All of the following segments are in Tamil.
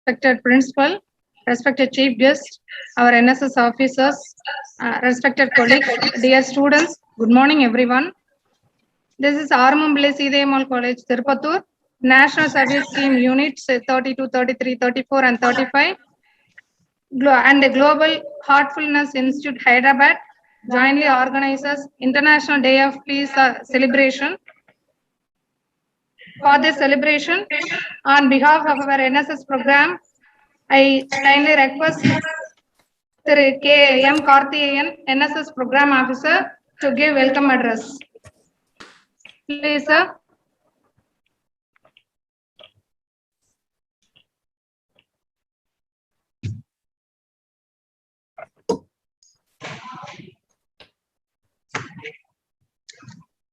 respected principal, respected chief guest, our NSS officers, respected colleagues, dear students, good morning everyone. This is Arumumbile Seedayamal College, Tirupattur, National Service Scheme Units 32, 33, 34 and 35 and the Global Heartfulness Institute, Hyderabad, jointly organizes International Day of Peace celebration. For this celebration, on behalf of our NSS program, I kindly request Sir K. M. Karthiyeyan, NSS Program Officer, to give welcome address. Please, sir.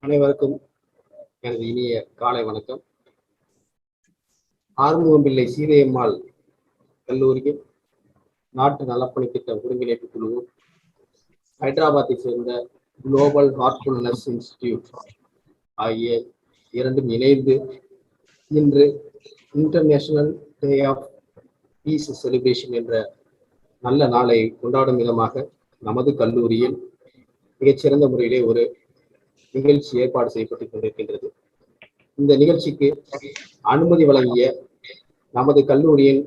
அனைவருக்கும் எனது இனிய காலை வணக்கம். ஆறுமுகம்பிள்ளை சீதையம்மாள் கல்லூரியும் நாட்டு நலப்பணி திட்ட ஒருங்கிணைப்பு குழுவும் ஹைதராபாத்தை சேர்ந்த குளோபல் ஹார்ட்ஃபுல்னஸ் இன்ஸ்டிடியூட் ஆகிய இரண்டும் இணைந்து இன்று international day of peace celebration என்ற நல்ல நாளை கொண்டாடும் விதமாக நமது கல்லூரியில் மிகச்சிறந்த முறையிலே ஒரு நிகழ்ச்சி ஏற்பாடு செய்யப்பட்டுக் கொண்டிருக்கின்றது. இந்த நிகழ்ச்சிக்கு அனுமதி வழங்கிய நமது கல்லூரியின்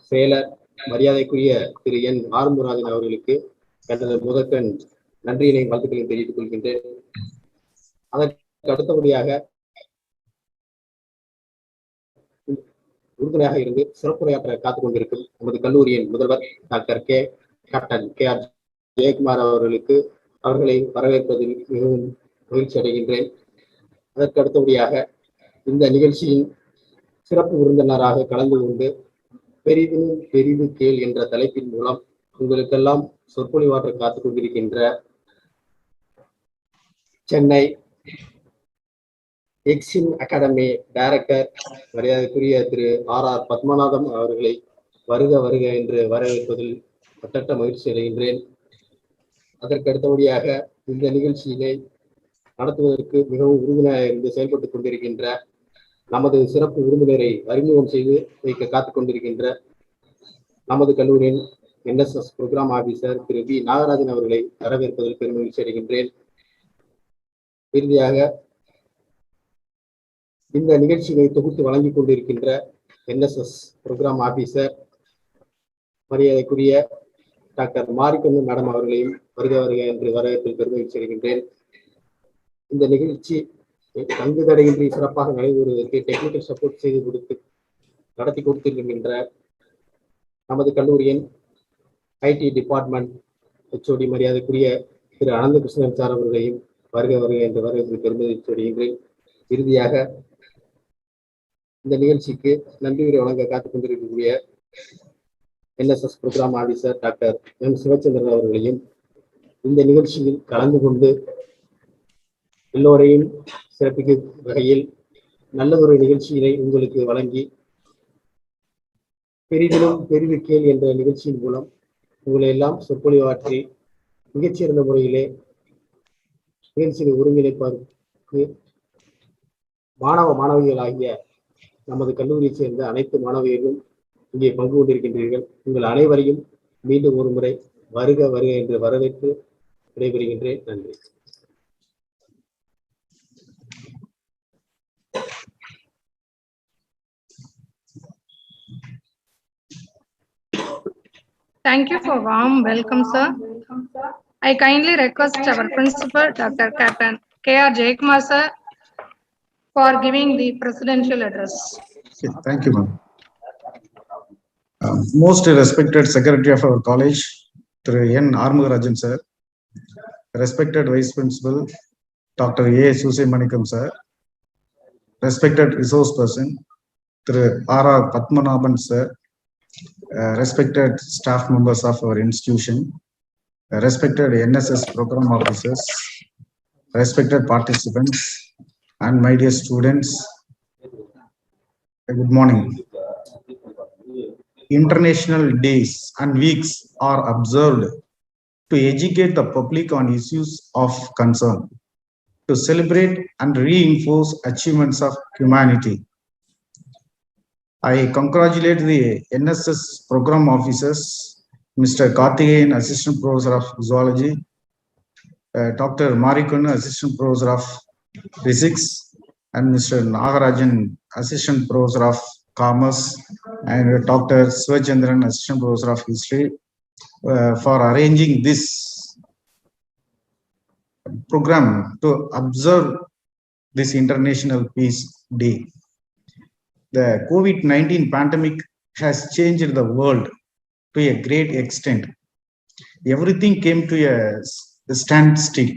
செயலர் மரியாதைக்குரிய திரு என் ஆறுமுகராஜன் அவர்களுக்கு எனது முதற்கண் நன்றியினை வாழ்த்துக்களையும் தெரிவித்துக் கொள்கின்றேன். அதற்கு அடுத்தபடியாக உறுதுணையாக இருந்து சிறப்புரையாற்ற காத்துக் கொண்டிருக்கும் நமது கல்லூரியின் முதல்வர் டாக்டர் கேப்டன் KR ஜெயக்குமார் அவர்களுக்கு அவர்களை வரவேற்பதில் மிகவும் மகிழ்ச்சி அடைகின்றேன். அதற்கு அடுத்தபடியாக இந்த நிகழ்ச்சியின் சிறப்பு விருந்தினராக கலந்து கொண்டு பெரிதும் பெரிது கேள் என்ற தலைப்பின் மூலம் உங்களுக்கெல்லாம் சொற்பொழிவாற்ற காத்துக் கொண்டிருக்கின்ற சென்னை எக்ஸிம் அகாடமி டைரக்டர் மரியாதைக்குரிய திரு RR பத்மநாதம் அவர்களை வருக வருக என்று வரவேற்பதில் மட்டற்ற மகிழ்ச்சி அடைகின்றேன். அதற்கு அடுத்தபடியாக இந்த நிகழ்ச்சியினை நடத்துவதற்கு மிகவும் உறுதுணையாக இருந்து செயல்பட்டுக் கொண்டிருக்கின்ற நமது சிறப்பு விருந்தினரை அறிமுகம் செய்து வைக்க காத்துக் கொண்டிருக்கின்ற நமது கல்லூரியின் NSS ப்ரோக்ராம் ஆபீசர் திரு V. நாகராஜன் அவர்களை வரவேற்பதில் பெருமகிழ்ச்சி அடைகின்றேன். இறுதியாக இந்த நிகழ்ச்சியை தொகுத்து வழங்கிக் கொண்டிருக்கின்ற NSS ப்ரோக்ராம் ஆபீசர் மரியாதைக்குரிய டாக்டர் மாரிக்கண்ணு மேடம் அவர்களையும் வருக வருக என்று வரவேற்பில் பெருமகிழ்ச்சி அடைகின்றேன். இந்த நிகழ்ச்சி தங்கு தடையின்றி சிறப்பாக நடைபெறுவதற்கு டெக்னிக்கல் சப்போர்ட் செய்து கொடுத்து நடத்தி கொடுத்திருக்கின்ற நமது கல்லூரியின் IT டிபார்ட்மெண்ட் HOD மரியாதைக்குரிய திரு அனந்தகிருஷ்ணன் சார் அவர்களையும் வருக வருக என்று வரவேற்பில் பெருமகிழ்ச்சி அடைகின்றேன். இறுதியாக இந்த நிகழ்ச்சிக்கு நன்றியுரை வழங்க காத்துக் கொண்டிருக்கக்கூடிய NSS programme officer doctor M. Sivachandran அவர்களையும் இந்த நிகழ்ச்சியில் கலந்து கொண்டு எல்லோரையும் சிறப்பிக்கும் வகையில் நல்லதொரு நிகழ்ச்சியினை உங்களுக்கு வழங்கி பெரிதிலும் பெரிது கேள் என்ற நிகழ்ச்சியின் மூலம் உங்களை எல்லாம் சொற்பொழிவாற்றி மிகச்சிறந்த முறையிலே நிகழ்ச்சியை ஒருங்கிணைப்பதற்கு மாணவிகள் ஆகிய நமது கல்லூரியை சேர்ந்த அனைத்து மாணவியர்களும் இங்கே பங்கு கொண்டிருக்கின்றீர்கள். உங்கள் அனைவரையும் மீண்டும் ஒரு முறை வருக வருக என்று வரவேற்று விடைபெறுகின்றேன். நன்றி. Thank you for warm welcome, sir. I kindly request our principal, Dr. Captain KR Jaykumar, sir, for giving the presidential address. Okay, thank you, ma'am. Most respected Secretary of our college, Thru N. Arumugarajan, sir. Respected Vice Principal, Dr. A. Susemanikam, sir. Respected Resource Person, Thru RR Padmanabhan, sir. Respected staff members of our institution, respected NSS program officers, respected participants, and my dear students, good morning. International days and weeks are observed to educate the public on issues of concern, to celebrate and reinforce achievements of humanity. I congratulate the NSS program officers, Mr. Karthikeyan, Assistant Professor of Zoology, Dr. Marikun, Assistant Professor of Physics, and Mr. Nagarajan, Assistant Professor of Commerce, and Dr. Swachandran, Assistant Professor of History, for arranging this program to observe this International Peace Day. The COVID-19 pandemic has changed the world to a great extent. Everything came to a standstill.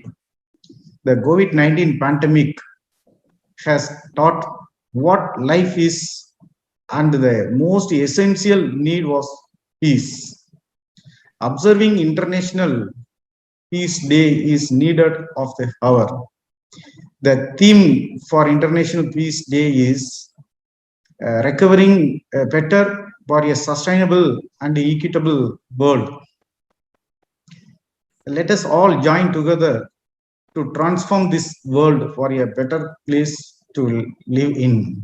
The COVID-19 pandemic has taught what life is, and the most essential need was peace. Observing International Peace Day is needed of the hour. The theme for International Peace Day is recovering better for a sustainable and equitable world. Let us all join together to transform this world for a better place to live in.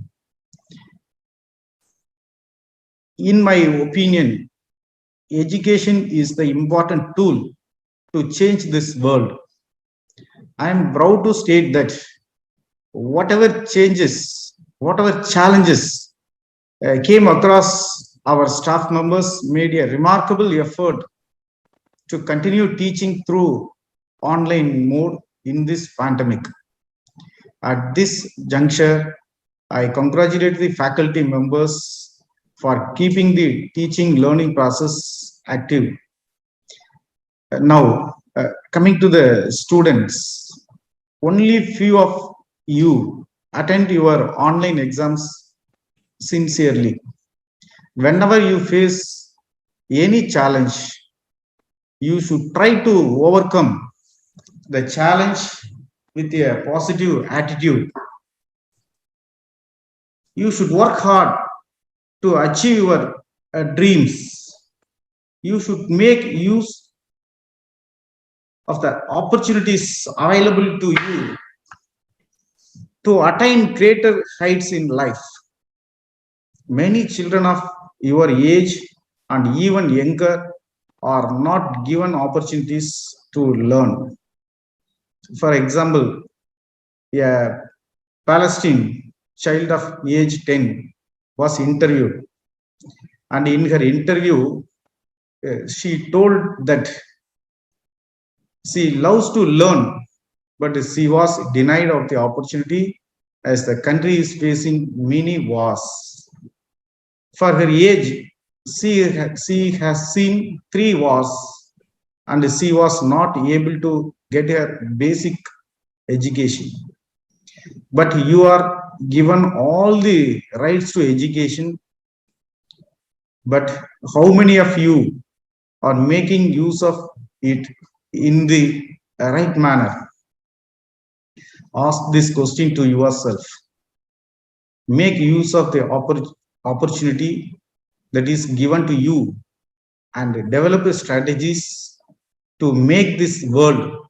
In my opinion, education is the important tool to change this world. I am proud to state that whatever changes, whatever challenges came across, our staff members made a remarkable effort to continue teaching through online mode in this pandemic. At this juncture, I congratulate the faculty members for keeping the teaching learning process active. Now, coming to the students, only few of you attend your online exams sincerely. Whenever you face any challenge, you should try to overcome the challenge with a positive attitude. You should work hard to achieve your dreams. You should make use of the opportunities available to you to attain greater heights in life. Many children of your age and even younger are not given opportunities to learn. For example, a Palestinian child of age 10 was interviewed, and in her interview, she told that she loves to learn, but she was denied of the opportunity as the country is facing many wars. For her age, she has seen 3 wars, and she was not able to get her basic education. But you are given all the rights to education, but how many of you are making use of it in the right manner? Ask this question to yourself. Make use of the opportunity that is given to you and develop strategies to make this world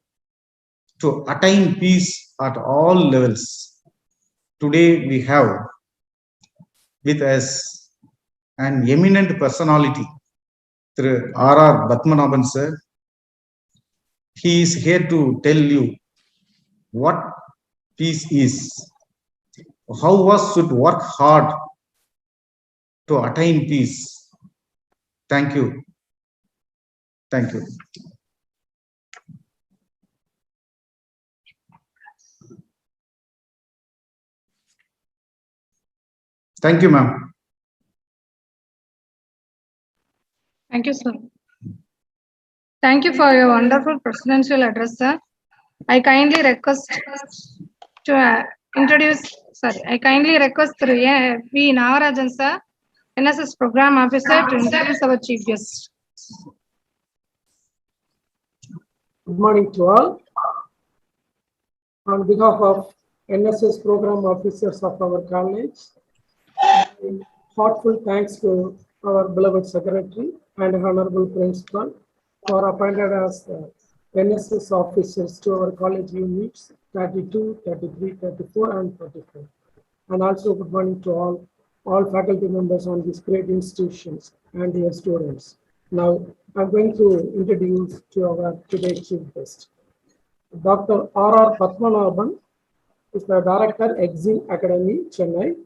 to attain peace at all levels. Today we have with us an eminent personality through R.R. Batmanabhan sir. He is here to tell you what peace is, how us should work hard to attain peace. Thank you. Thank you. Thank you, ma'am. Thank you, sir. Thank you for your wonderful presidential address, sir. I kindly request to I kindly request through V. Nagarajan, sir, NSS Program Officer, to introduce our chief guest. Good morning to all. On behalf of NSS Program Officers of our college, heartfelt thanks to our beloved Secretary and Honorable Principal for appointed as NSS officers to our college units 32, 33, 34 and 35. And also good morning to all all faculty members on these great institutions and dear students. Now, I'm going to introduce to our today's chief guest. Dr. R.R. Padmanabhan is the Director, Exim Academy, Chennai.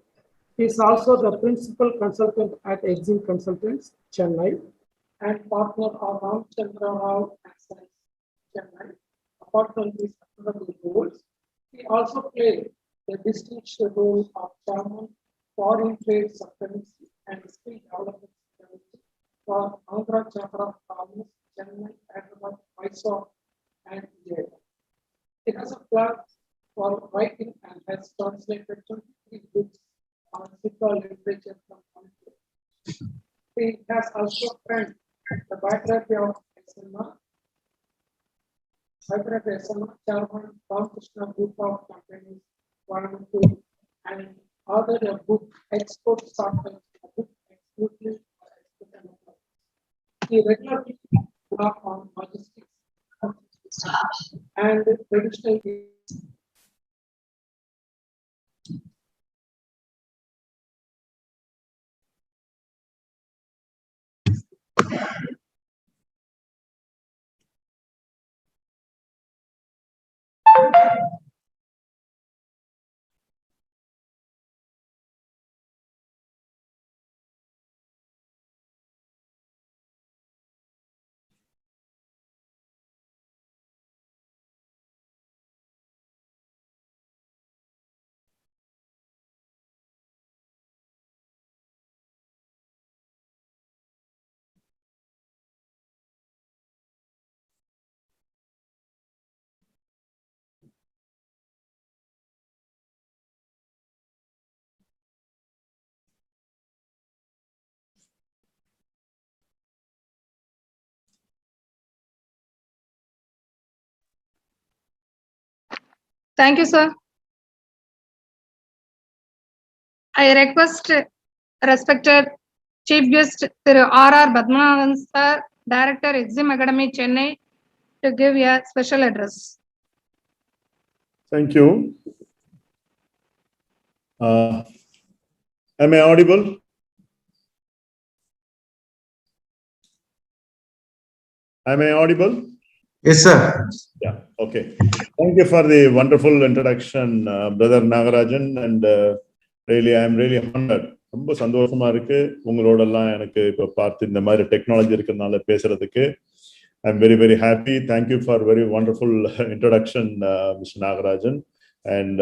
He is also the Principal Consultant at Exim Consultants, Chennai, and partner of Ramchandra Rao and Sons, Chennai. Apart from these honorable roles, he also played the distinguished role of Chairman, Foreign Trade Supremacy and Skill Development Secretary for Andhra Chamber of Commerce, Chennai, Hyderabad, Mysore, and Jayapur. He has a plug for writing and has translated 23 books on Sikha literature from Sanskrit. He has also penned the biography of SMR, Chairman Ramakrishna Group of Companies, Coimbatore, and authored a book, Export Startups, a book exclusively for export development. He regularly works on logistics and traditional. Thank you, sir. I request respected Chief Guest Thiru R.R. Padmanabhan sir, Director, Exim Academy, Chennai, to give a special address. Thank you. Am I audible? Am I audible? Yes, sir. Yeah, okay. Thank you for the wonderful introduction, Brother Nagarajan, and really, I am really honored. ரொம்ப சந்தோஷமா இருக்கு உங்களோடெல்லாம் எனக்கு இப்போ பார்த்து இந்த மாதிரி டெக்னாலஜி இருக்கிறதுனால பேசுறதுக்கு. I'm very, very happy. Thank you for very wonderful introduction, Mr. Nagarajan, and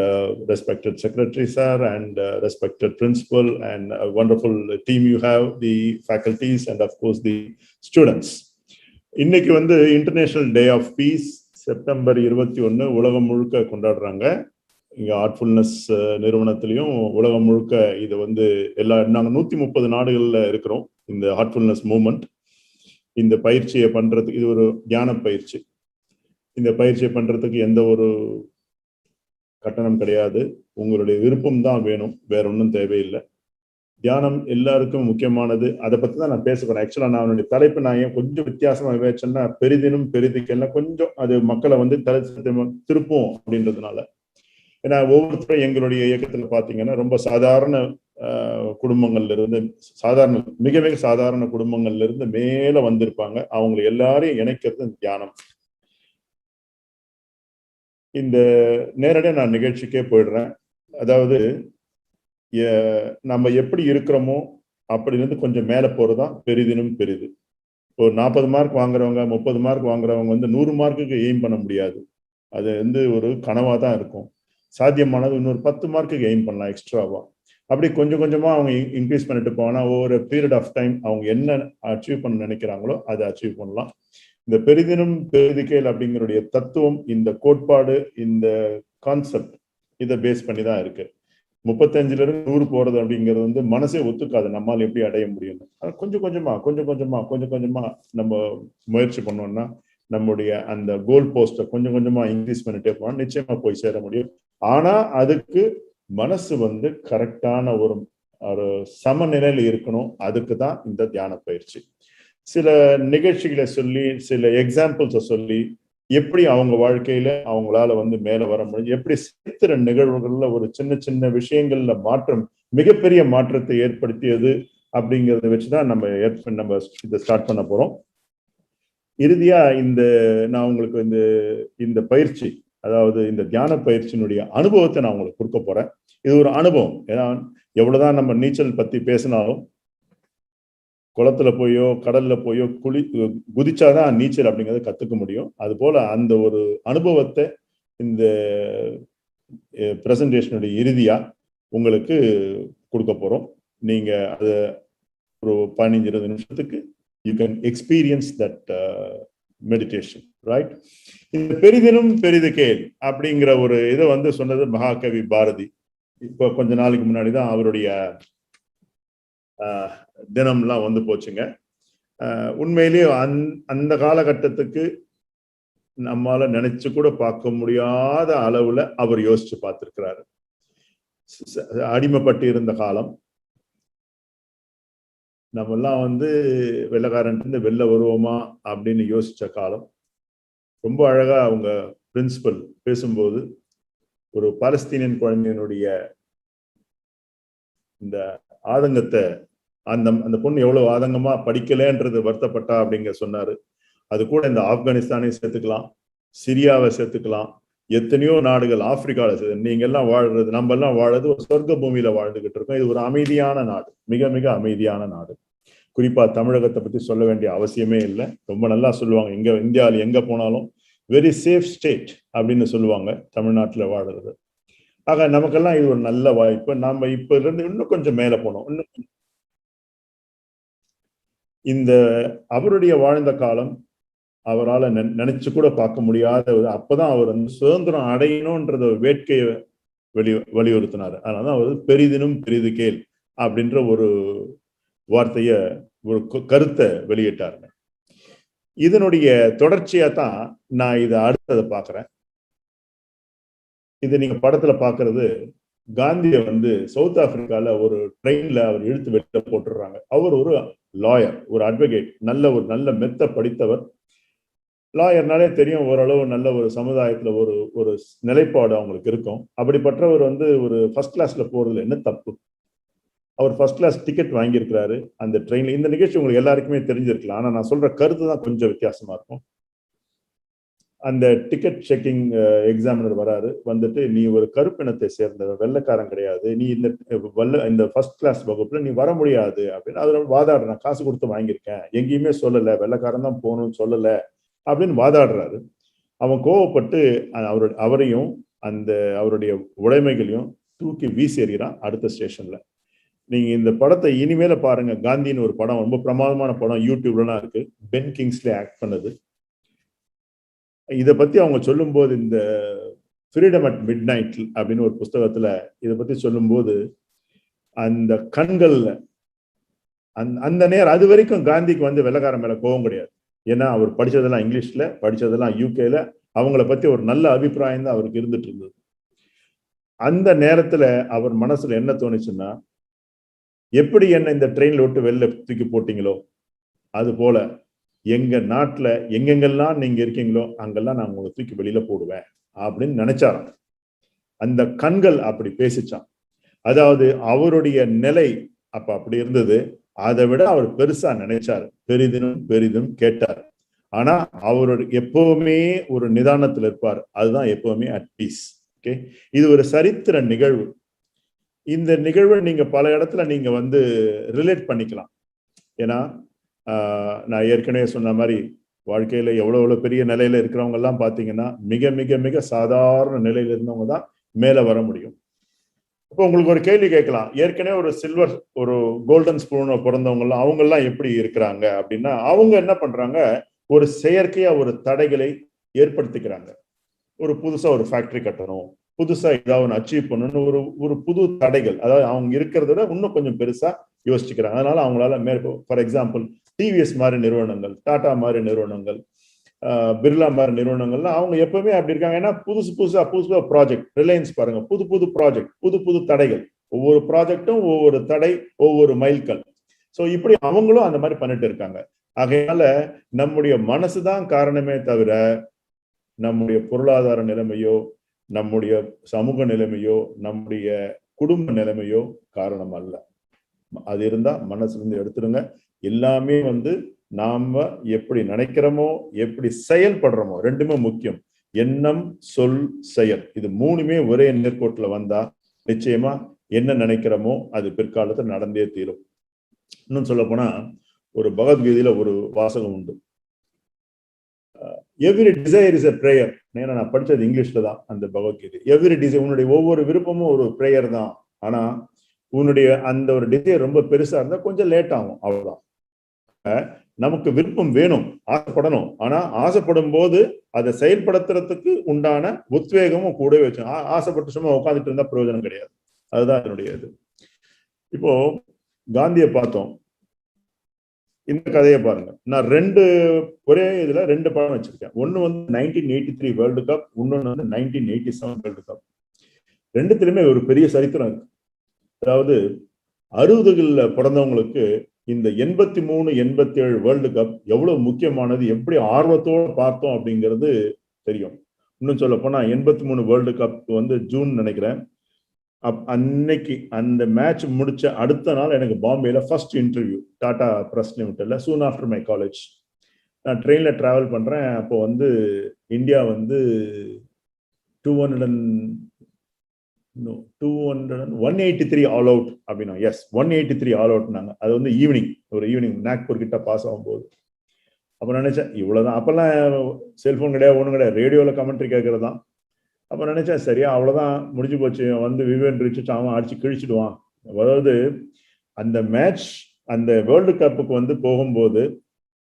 respected Secretary, sir, and respected Principal, and a wonderful team you have, the faculties, and of course the students. இன்னைக்கு வந்து international day of peace September 21 உலகம் முழுக்க கொண்டாடுறாங்க. இங்க ஆர்ட்ஃபுல்னஸ் நிறுவனத்திலையும் உலகம் முழுக்க இது வந்து நாங்கள் 130 நாடுகள்ல இருக்கிறோம். இந்த ஆர்ட்ஃபுல்னஸ் மூவ்மெண்ட் இந்த பயிற்சியை பண்றதுக்கு இது ஒரு தியான பயிற்சி. இந்த பயிற்சியை பண்றதுக்கு எந்த ஒரு கட்டணம் கிடையாது. உங்களுடைய விருப்பம் தான் வேணும், வேற ஒன்றும் தேவையில்லை. தியானம் எல்லாருக்கும் முக்கியமானது. அதை பத்தி தான் நான் பேச போறேன். ஆக்சுவலா நான் அவனுடைய தலைப்பு நான் ஏன் கொஞ்சம் வித்தியாசமா வச்சேன்னா, பெரிதினும் பெரிதுக்கெல்லாம் கொஞ்சம் அது மக்களை வந்து திருப்போம் அப்படின்றதுனால. ஏன்னா ஒவ்வொருத்தரும் எங்களுடைய இயக்கத்துல பாத்தீங்கன்னா ரொம்ப சாதாரண குடும்பங்கள்ல இருந்து மிக மிக சாதாரண குடும்பங்கள்ல இருந்து மேல வந்திருப்பாங்க. அவங்க எல்லாரையும் இணைக்கிறது தியானம். இந்த நேரடியாக நான் நிகழ்ச்சிக்கே போயிடுறேன். அதாவது நம்ம எப்படி இருக்கிறோமோ அப்படி இருந்து கொஞ்சம் மேல போறதுதான் பெரிதினும் பெரிது. இப்போ 40 மார்க் வாங்குறவங்க 30 மார்க் வாங்குறவங்க வந்து 100 மார்க்குக்கு எய்ம் பண்ண முடியாது. அது வந்து ஒரு கனவா தான் இருக்கும். சாத்தியமானது இன்னொரு 10 மார்க்குக்கு எய்ம் பண்ணலாம் எக்ஸ்ட்ராவா. அப்படி கொஞ்சம் கொஞ்சமா அவங்க இன்க்ரீஸ் பண்ணிட்டு போனா ஒவ்வொரு பீரியட் ஆஃப் டைம் அவங்க என்ன அச்சீவ் பண்ண நினைக்கிறாங்களோ அதை அச்சீவ் பண்ணலாம். இந்த பெரிதினும் பெரிதுக்கேள் அப்படிங்கிறடைய தத்துவம், இந்த கோட்பாடு, இந்த கான்செப்ட் இதை பேஸ் பண்ணி தான் இருக்கு. 35ல இருந்து 100 போறது அப்படிங்கிறது வந்து மனசே ஒத்துக்காது. நம்மால் எப்படி அடைய முடியும்? கொஞ்சம் கொஞ்சமா நம்ம முயற்சி பண்ணோம்னா நம்முடைய அந்த கோல் போஸ்ட்டை கொஞ்சம் கொஞ்சமா இன்க்ரீஸ் பண்ணிட்டே போனா நிச்சயமா போய் சேர முடியும். ஆனா அதுக்கு மனசு வந்து கரெக்டான ஒரு சமநிலையில இருக்கணும். அதுக்கு தான் இந்த தியான பயிற்சி. சில நிகழ்ச்சிகளை சொல்லி, சில எக்ஸாம்பிள்ஸை சொல்லி, எப்படி அவங்க வாழ்க்கையில அவங்களால வந்து மேல வர முடியும், எப்படி சரித்திர நிகழ்வுகள்ல ஒரு சின்ன சின்ன விஷயங்கள்ல மாற்றம் மிகப்பெரிய மாற்றத்தை ஏற்படுத்தியது அப்படிங்கிறத வச்சுதான் நம்ம இதை ஸ்டார்ட் பண்ண போறோம். இறுதியா நான் உங்களுக்கு இந்த பயிற்சி, அதாவது இந்த தியான பயிற்சியினுடைய அனுபவத்தை நான் உங்களுக்கு கொடுக்க போறேன். இது ஒரு அனுபவம். ஏன்னா எவ்வளவுதான் நம்ம நீச்சல் பத்தி பேசினாலும் குளத்துல போயோ கடல்ல போயோ குதிச்சாதான் நீச்சல் அப்படிங்கறத கத்துக்க முடியும். அது போல அந்த ஒரு அனுபவத்தை இந்த பிரசன்டேஷனுடைய இறுதியா உங்களுக்கு கொடுக்க போறோம். நீங்க அதை ஒரு 15-20 நிமிஷத்துக்கு you can experience that meditation, right? இந்த பெரிதினும் பெரிது கேள் அப்படிங்கிற ஒரு இதை சொன்னது மகாகவி பாரதி. இப்போ கொஞ்ச நாளைக்கு முன்னாடிதான் அவருடைய தினம்லாம் போச்சுங்க. உண்மையிலேயே அந்த காலகட்டத்துக்கு நம்மால நினைச்சு கூட பார்க்க முடியாத அளவுல அவர் யோசிச்சு பார்த்திருக்கிறாரு. அடிமைப்பட்டு இருந்த காலம், நம்ம எல்லாம் வெள்ளைக்காரன் வெளில வருவோமா அப்படின்னு யோசிச்ச காலம். ரொம்ப அழகா அவங்க பிரின்சிபல் பேசும்போது ஒரு பாலஸ்தீனியன் குழந்தையினுடைய இந்த ஆதங்கத்தை, அந்த பொண்ணு எவ்வளவு ஆதங்கமா படிக்கலன்றது வருத்தப்பட்டா அப்படிங்க சொன்னாரு. அது கூட இந்த ஆப்கானிஸ்தானை சேர்த்துக்கலாம், சிரியாவை சேர்த்துக்கலாம், எத்தனையோ நாடுகள், ஆப்பிரிக்கால நீங்க எல்லாம் வாழ்றது, நம்ம எல்லாம் வாழறது ஒரு சொர்க்க பூமியில வாழ்ந்துகிட்டு இருக்கோம். இது ஒரு அமைதியான நாடு, மிக மிக அமைதியான நாடு. குறிப்பா தமிழகத்தை பத்தி சொல்ல வேண்டிய அவசியமே இல்லை. ரொம்ப நல்லா சொல்லுவாங்க, இந்தியாவில் எங்க போனாலும் வெரி சேஃப் ஸ்டேட் அப்படின்னு சொல்லுவாங்க தமிழ்நாட்டுல வாழறது. ஆக நமக்கெல்லாம் இது ஒரு நல்ல வாய்ப்பு. நாம இப்ப இருந்து இன்னும் கொஞ்சம் மேல போனோம். இந்த அவருடைய வாழ்ந்த காலம் அவரால் நினைச்சு கூட பார்க்க முடியாத, அப்பதான் அவர் சுதந்திரம் அடையணும்ன்றத வேட்கையை வலியுறுத்தினார். அதனாலதான் அவர் பெரிதினும் பெரிது கேள் அப்படின்ற ஒரு வார்த்தைய, ஒரு கருத்தை வெளியிட்டாருங்க. இதனுடைய தொடர்ச்சியா தான் நான் இதை அடுத்ததை பார்க்கிறேன். இது நீங்க படத்துல பாக்குறது காந்திய சவுத் ஆப்பிரிக்கால ஒரு ட்ரெயின்ல அவர் இழுத்து வெளியில போட்டுடுறாங்க. அவர் ஒரு லாயர், ஒரு அட்வொகேட், நல்ல மெத்த படித்தவர். லாயர்னாலே தெரியும் ஓரளவு நல்ல ஒரு சமுதாயத்துல ஒரு நிலைப்பாடு அவங்களுக்கு இருக்கும். அப்படிப்பட்டவர் ஒரு ஃபர்ஸ்ட் கிளாஸ்ல போறதுல என்ன தப்பு? அவர் ஃபர்ஸ்ட் கிளாஸ் டிக்கெட் வாங்கியிருக்கிறாரு அந்த ட்ரெயின்ல. இந்த நிகழ்ச்சி உங்களுக்கு எல்லாருக்குமே தெரிஞ்சிருக்கலாம், ஆனா நான் சொல்ற கருத்து தான் கொஞ்சம் வித்தியாசமா இருக்கும். அந்த டிக்கெட் செக்கிங் எக்ஸாமினர் வராரு, நீ ஒரு கருப்பினத்தை சேர்ந்தவர், வெள்ளைக்காரன் கிடையாது, நீ இந்த ஃபர்ஸ்ட் கிளாஸ் வகுப்புல நீ வர முடியாது அப்படின்னு அவர் வாதாடுற. நான் காசு கொடுத்து வாங்கியிருக்கேன், எங்கேயுமே சொல்லல, வெள்ளைக்காரன் தான் போகணும்னு சொல்லல அப்படின்னு வாதாடுறாரு. அவன் கோவப்பட்டு அவரையும் அவருடைய உடைமைகளையும் தூக்கி வீசி எறிகிறான் அடுத்த ஸ்டேஷன்ல. நீங்க இந்த படத்தை இனிமேல பாருங்க. காந்தின்னு ஒரு படம், ரொம்ப பிரமாதமான படம், யூடியூப்லாம் இருக்கு. பென் கிங்ஸ்லே ஆக்ட் பண்ணது. இதை பத்தி அவங்க சொல்லும் போது, இந்த ஃப்ரீடம் அட் மிட் நைட் அப்படின்னு ஒரு புஸ்தகத்துல இதை பத்தி சொல்லும் போது, அந்த கண்கள்ல அந்த நேரம், அது வரைக்கும் காந்திக்கு வெள்ளைக்காரன் மேல கோபம் கிடையாது. ஏன்னா அவர் படிச்சதெல்லாம் இங்கிலீஷ்ல, படிச்சதெல்லாம் யூகேல, அவங்கள பத்தி ஒரு நல்ல அபிப்பிராயம் தான் அவருக்கு இருந்துட்டு இருந்தது. அந்த நேரத்துல அவர் மனசுல என்ன தோணுச்சுன்னா, எப்படி என்ன இந்த ட்ரெயின்ல விட்டு வெளில தூக்கி போட்டீங்களோ அது போல எங்க நாட்டுல எங்கெங்கெல்லாம் நீங்க இருக்கீங்களோ அங்கெல்லாம் நான் உங்களை தூக்கி வெளியில போடுவேன் அப்படின்னு நினைச்சாராம். அந்த கண்கள் அப்படி பேசிச்சான். அதாவது அவருடைய நிலை அப்படி இருந்தது. அதை விட அவர் பெருசா நினைச்சாரு, பெரிதினும் பெரிதும் கேட்டார். ஆனா அவரோட எப்பவுமே ஒரு நிதானத்துல இருப்பார். அதுதான் எப்பவுமே அட் பீஸ். ஓகே, இது ஒரு சரித்திர நிகழ்வு. இந்த நிகழ்வை நீங்க பல இடத்துல நீங்க ரிலேட் பண்ணிக்கலாம். ஏன்னா நான் ஏற்கனவே சொன்ன மாதிரி வாழ்க்கையில எவ்வளவு பெரிய நிலையில இருக்கிறவங்க எல்லாம் பாத்தீங்கன்னா மிக மிக மிக சாதாரண நிலையில இருந்தவங்க தான் மேல வர முடியும். இப்போ உங்களுக்கு ஒரு கேள்வி கேட்கலாம், ஏற்கனவே ஒரு கோல்டன் ஸ்பூன் பிறந்தவங்க எல்லாம் அவங்க எல்லாம் எப்படி இருக்கிறாங்க அப்படின்னா, அவங்க என்ன பண்றாங்க, ஒரு செயற்கையா ஒரு தடைகளை ஏற்படுத்திக்கிறாங்க. ஒரு புதுசா ஒரு ஃபேக்டரி கட்டணும், புதுசா ஏதாவது அச்சீவ் பண்ணணும், ஒரு புது தடைகள், அதாவது அவங்க இருக்கிறத விட இன்னும் கொஞ்சம் பெருசா யோசிச்சுக்கிறாங்க. அதனால அவங்களால ஃபார் எக்ஸாம்பிள் டிவிஎஸ் மாதிரி நிறுவனங்கள், டாடா மாதிரி நிறுவனங்கள், பிர்லா மாதிரி நிறுவனங்கள்லாம் அவங்க எப்பவுமே அப்படி இருக்காங்க. ஏன்னா புதுசா ப்ராஜெக்ட். ரிலையன்ஸ் பாருங்க, புது ப்ராஜெக்ட், புது தடைகள். ஒவ்வொரு ப்ராஜெக்டும் ஒவ்வொரு தடை, ஒவ்வொரு மைல்கல். ஸோ இப்படி அவங்களும் அந்த மாதிரி பண்ணிட்டு இருக்காங்க. ஆகையால நம்முடைய மனசுதான் காரணமே தவிர நம்முடைய பொருளாதார நிலைமையோ, நம்முடைய சமூக நிலைமையோ, நம்முடைய குடும்ப நிலைமையோ காரணம் அல்ல. அது இருந்தா மனசுல இருந்து எடுத்துருங்க. எல்லாமே வந்து நாம எப்படி நினைக்கிறோமோ, எப்படி செயல்படுறோமோ, ரெண்டுமே முக்கியம். எண்ணம், சொல், செயல், இது மூணுமே ஒரே நேர்கோட்டுல வந்தா நிச்சயமா என்ன நினைக்கிறோமோ அது பிற்காலத்தில் நடந்தே தீரும். இன்னும் சொல்ல போனா ஒரு பகவத்கீதையில ஒரு வாசகம் உண்டு. Every desire is a prayer. நேரா நான் படிச்சது இங்கிலீஷ்ல தான் அந்த பகவத்கீதை. எவ்ரி டிசைர், உன்னுடைய ஒவ்வொரு விருப்பமும் ஒரு பிரேயர் தான். ஆனா உன்னுடைய அந்த ஒரு டிசைர் ரொம்ப பெருசா இருந்தா கொஞ்சம் லேட் ஆகும், அவ்வளவுதான். நமக்கு விருப்பம் வேணும், ஆசைப்படணும். ஆனா ஆசைப்படும் போது அதை செயல்படுத்துறதுக்கு உண்டான உத்வேகமும் கூடவே வச்சு. ஆசைப்பட்டு சும்மா உட்காந்துட்டு இருந்தா பிரயோஜனம் கிடையாது. அதுதான் என்னுடைய இது. இப்போ காந்தியை பார்த்தோம். இந்த கதையை பாருங்க. நான் ஒரே இதுல 2 படம் வச்சிருக்கேன். ஒன்னு வந்து 1983 வேர்ல்டு கப், இன்னொன்னு வந்து 1987 வேர்ல்டு கப். ரெண்டுத்திலுமே ஒரு பெரிய சரித்திரம் இருக்கு. அதாவது 60களில் பிறந்தவங்களுக்கு இந்த 83, 87 வேர்ல்டு கப் எவ்வளவு முக்கியமானது, எப்படி ஆர்வத்தோடு பார்த்தோம் அப்படிங்கிறது தெரியும். இன்னும் சொல்ல போனா 83 வேர்ல்டு கப் வந்து ஜூன் நினைக்கிறேன். அன்னைக்கு அந்த மேட்ச் முடிச்ச அடுத்த நாள் எனக்கு பாம்பேல ஃபர்ஸ்ட் இன்டர்வியூ டாடா பிரஸ் லிமிடெட்ல, சூன் ஆஃப்டர் மை காலேஜ். நான் ட்ரெயின்ல டிராவல் பண்றேன். அப்போ வந்து இந்தியா வந்து 183 ஆல் அவுட் அப்படின்னா, எஸ் 183 ஆல் அவுட்னாங்க. அது வந்து ஈவினிங் நாக்பூர் கிட்ட பாஸ் ஆகும்போது. அப்ப நினைச்சேன் இவ்வளவுதான். அப்பெல்லாம் செல்போன் கிடையாது, ஒண்ணும் கிடையாது, ரேடியோல கமெண்ட்ரி கேட்கறது தான். அப்ப நினைச்சேன் சரியா அவ்வளவுதான், முடிஞ்சு போச்சு, வந்து விவேன் ரிச்சர்ட் அவன் அடிச்சு கிழிச்சிடுவான். அதாவது அந்த மேட்ச், அந்த வேர்ல்டு கப்புக்கு வந்து போகும்போது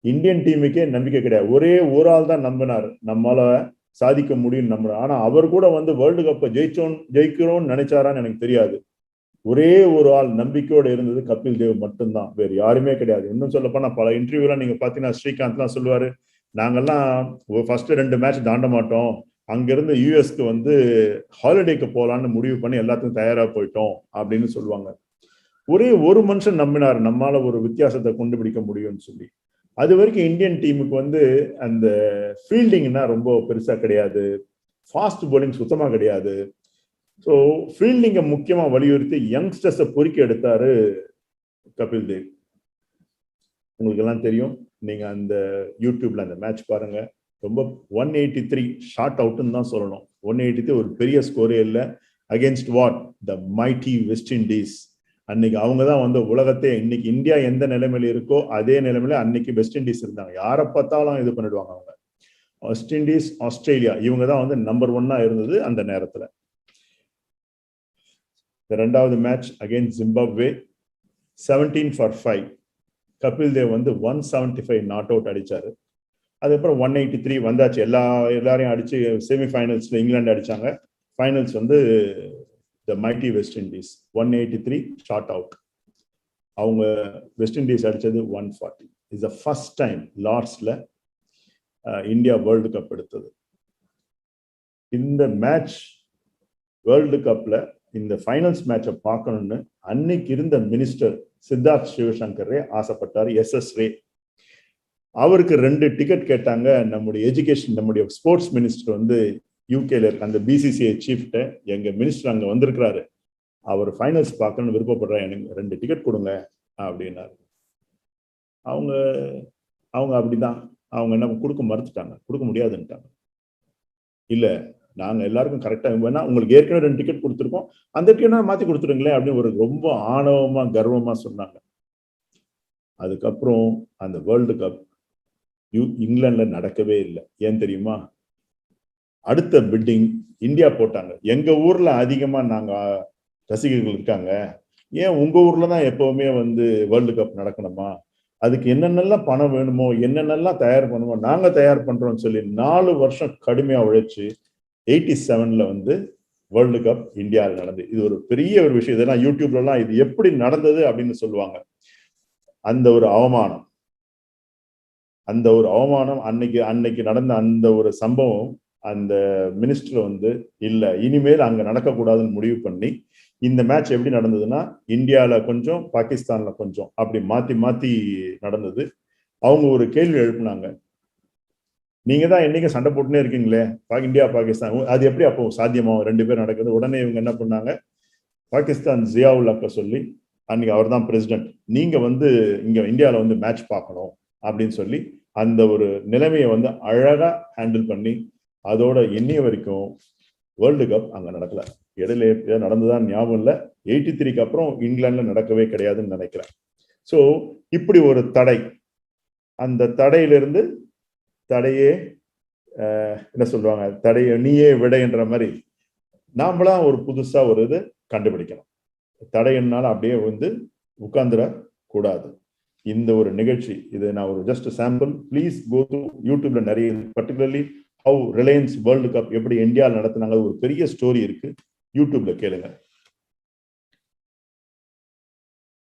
இந்தியன் டீமுக்கே நம்பிக்கை கிடையாது. ஒரே ஒரு ஆள் தான் நம்பினார், நம்மளால சாதிக்க முடியும் நம்புறாரு. ஆனா அவர் கூட வந்து வேர்ல்டு கப்பை ஜெயிக்கிறோம்னு நினைச்சாரான்னு எனக்கு தெரியாது. ஒரே ஒரு ஆள் நம்பிக்கையோடு இருந்தது கபில் தேவ் மட்டும்தான், வேறு யாருமே கிடையாது. இன்னும் சொல்ல போனா பல இன்டர்வியூலாம் நீங்க பாத்தீங்கன்னா ஸ்ரீகாந்த்லாம் சொல்லுவாரு, நாங்கெல்லாம் ஃபர்ஸ்ட் 2 மேட்ச் தாண்ட மாட்டோம், அங்கிருந்து யூஎஸ்க்கு வந்து ஹாலிடேக்கு போகலான்னு முடிவு பண்ணி எல்லாத்துக்கும் தயாரா போயிட்டோம் அப்படின்னு சொல்லுவாங்க. ஒரே ஒரு மனுஷன் நம்பினார் நம்மால ஒரு வித்தியாசத்தை கண்டுபிடிக்க முடியும்னு சொல்லி. அது வரைக்கும் இந்தியன் டீமுக்கு வந்து அந்த ஃபீல்டிங்னா ரொம்ப பெருசா கிடையாது, ஃபாஸ்ட் பவுலிங் சுத்தமா கிடையாது. ஸோ ஃபீல்டிங்கை முக்கியமா வலியுறுத்தி யங்ஸ்டர்ஸை பொறுக்கி எடுத்தாரு கபில் தேவ். உங்களுக்கு எல்லாம் தெரியும், நீங்க அந்த யூடியூப்ல அந்த மேட்ச் பாருங்க. ரொம்ப 183 ஷார்ட் அவுட்னு தான் சொல்லணும். 183 ஒரு பெரிய ஸ்கோரே இல்லை. Against what? The mighty West Indies. அன்னைக்கு அவங்க தான் வந்து உலகத்தை, இன்னைக்கு இந்தியா எந்த நிலைமையில இருக்கோ அதே நிலைமையில அன்னைக்கு வெஸ்ட் இண்டீஸ் இருந்தாங்க. யாரை பார்த்தாலும் இது பண்ணிடுவாங்க அவங்க. வெஸ்ட் இண்டீஸ், ஆஸ்திரேலியா, இவங்க தான் வந்து நம்பர் 1 இருந்தது அந்த நேரத்துல. ரெண்டாவது match against Zimbabwe 17 for 5. Kapil Dev வந்து 175 நாட் அவுட் அடிச்சாரு. அதுக்கப்புறம் 183 வந்தாச்சு. எல்லாரையும் அடிச்சு செமிஃபைனல்ஸ்ல இங்கிலாந்து அடிச்சாங்க. ஃபைனல்ஸ் வந்து the mighty West Indies 183 short out. அவங்க வெஸ்ட் இண்டீஸ் அடிச்சது 140. இஸ் த ஃபர்ஸ்ட் டைம் லார்ட்ஸ்ல இந்தியா வேர்ல்டு கப் எடுத்தது. இந்த மேட்ச் வேர்ல்டு கப்ல இந்த ஃபைனல்ஸ் மேட்சை பார்க்கணும்னு அன்னைக்கு இருந்த மினிஸ்டர் சித்தார்த் சிவசங்கரே ஆசைப்பட்டார், SS ரே. அவருக்கு 2 டிக்கெட் கேட்டாங்க. நம்முடைய எஜுகேஷன், நம்முடைய ஸ்போர்ட்ஸ் மினிஸ்டர் வந்து யூகேல இருக்க அந்த BCCI சீஃப்ட, எங்க மினிஸ்டர் அங்க வந்திருக்கிறாரு, அவர் ஃபைனல்ஸ் பார்க்கணும்னு விருப்பப்படுறாரு, எனக்கு 2 டிக்கெட் கொடுங்க அப்படின்னாரு. அவங்க அப்படிதான், அவங்க என்ன மறுத்துட்டாங்க, கொடுக்க முடியாதுன்ட்டாங்க. இல்ல, நாங்க எல்லாருக்கும் கரெக்டா வேணா, உங்களுக்கு ஏற்கனவே 2 டிக்கெட் கொடுத்துருக்கோம், அந்த டிக்கெட் மாத்தி கொடுத்துருங்களேன் அப்படின்னு ஒரு ரொம்ப ஆணவமா கர்வமா சொன்னாங்க. அதுக்கப்புறம் அந்த வேர்ல்டு கப் இங்கிலாந்துல நடக்கவே இல்லை. ஏன் தெரியுமா? அடுத்த பிட்டிங் இந்தியா போட்டாங்க. எங்க ஊர்ல அதிகமா நாங்க ரசிகர்கள் இருக்காங்க, ஏன் உங்க ஊர்ல தான் எப்பவுமே வந்து வேர்ல்டு கப் நடக்கணுமா? அதுக்கு என்னென்னலாம் பணம் வேணுமோ, என்னென்னலாம் தயார் பண்ணுமோ நாங்க தயார் பண்றோம்னு சொல்லி 4 வருஷம் கடுமையா உழைச்சு 87ல வந்து வேர்ல்டு கப் இந்தியாவில் நடந்தது. இது ஒரு பெரிய ஒரு விஷயம். இதெல்லாம் யூடியூப்ல எல்லாம் இது எப்படி நடந்தது அப்படின்னு சொல்லுவாங்க. அந்த ஒரு அவமானம் அன்னைக்கு நடந்த அந்த ஒரு சம்பவம், அந்த மினிஸ்டர் வந்து இல்ல இனிமேல் அங்க நடக்கக்கூடாதுன்னு முடிவு பண்ணி, இந்த மேட்ச் எப்படி நடந்ததுன்னா இந்தியால கொஞ்சம் பாகிஸ்தான்ல கொஞ்சம் அப்படி மாத்தி நடந்தது. அவங்க ஒரு கேள்வி எழுப்புனாங்க, நீங்க தான் என்னைக்கு சண்டை போட்டுனே இருக்கீங்களே, இந்தியா பாகிஸ்தான், அது எப்படி அப்போ சாத்தியமாகும் 2 பேர் நடக்குது? உடனே இவங்க என்ன பண்ணாங்க, பாகிஸ்தான் ஜியாவுல் ஹக்க சொல்லி அன்னைக்கு அவர் தான் பிரசிடென்ட், நீங்க வந்து இங்க இந்தியாவில் வந்து மேட்ச் பார்க்கணும் அப்படின்னு சொல்லி அந்த ஒரு நிலைமையை வந்து அழகா ஹேண்டில் பண்ணி அதோட இன்னைய வரைக்கும் வேர்ல்டு கப் அங்க நடக்கல. இடையில நடந்துதான் ஞாபகம் இல்லை. 83க்கு அப்புறம் இங்கிலாந்துல நடக்கவே கிடையாதுன்னு நினைக்கிறேன். ஸோ இப்படி ஒரு தடை, அந்த தடையிலிருந்து தடையே என்ன சொல்லுவாங்க, தடைய நீயே விடைன்ற மாதிரி நாமளா ஒரு புதுசா ஒரு இது கண்டுபிடிக்கணும். தடையினால அப்படியே வந்து உட்கார்ந்துட கூடாது. இந்த ஒரு நிகழ்ச்சி, இது நான் ஒரு just sample. Please go to யூடியூப்ல நிறைய, particularly how Reliance world cup எப்படி இந்தியாவில் நடத்தினாங்க, ஒரு பெரிய ஸ்டோரி இருக்கு, யூடியூப்ல கேளுங்க.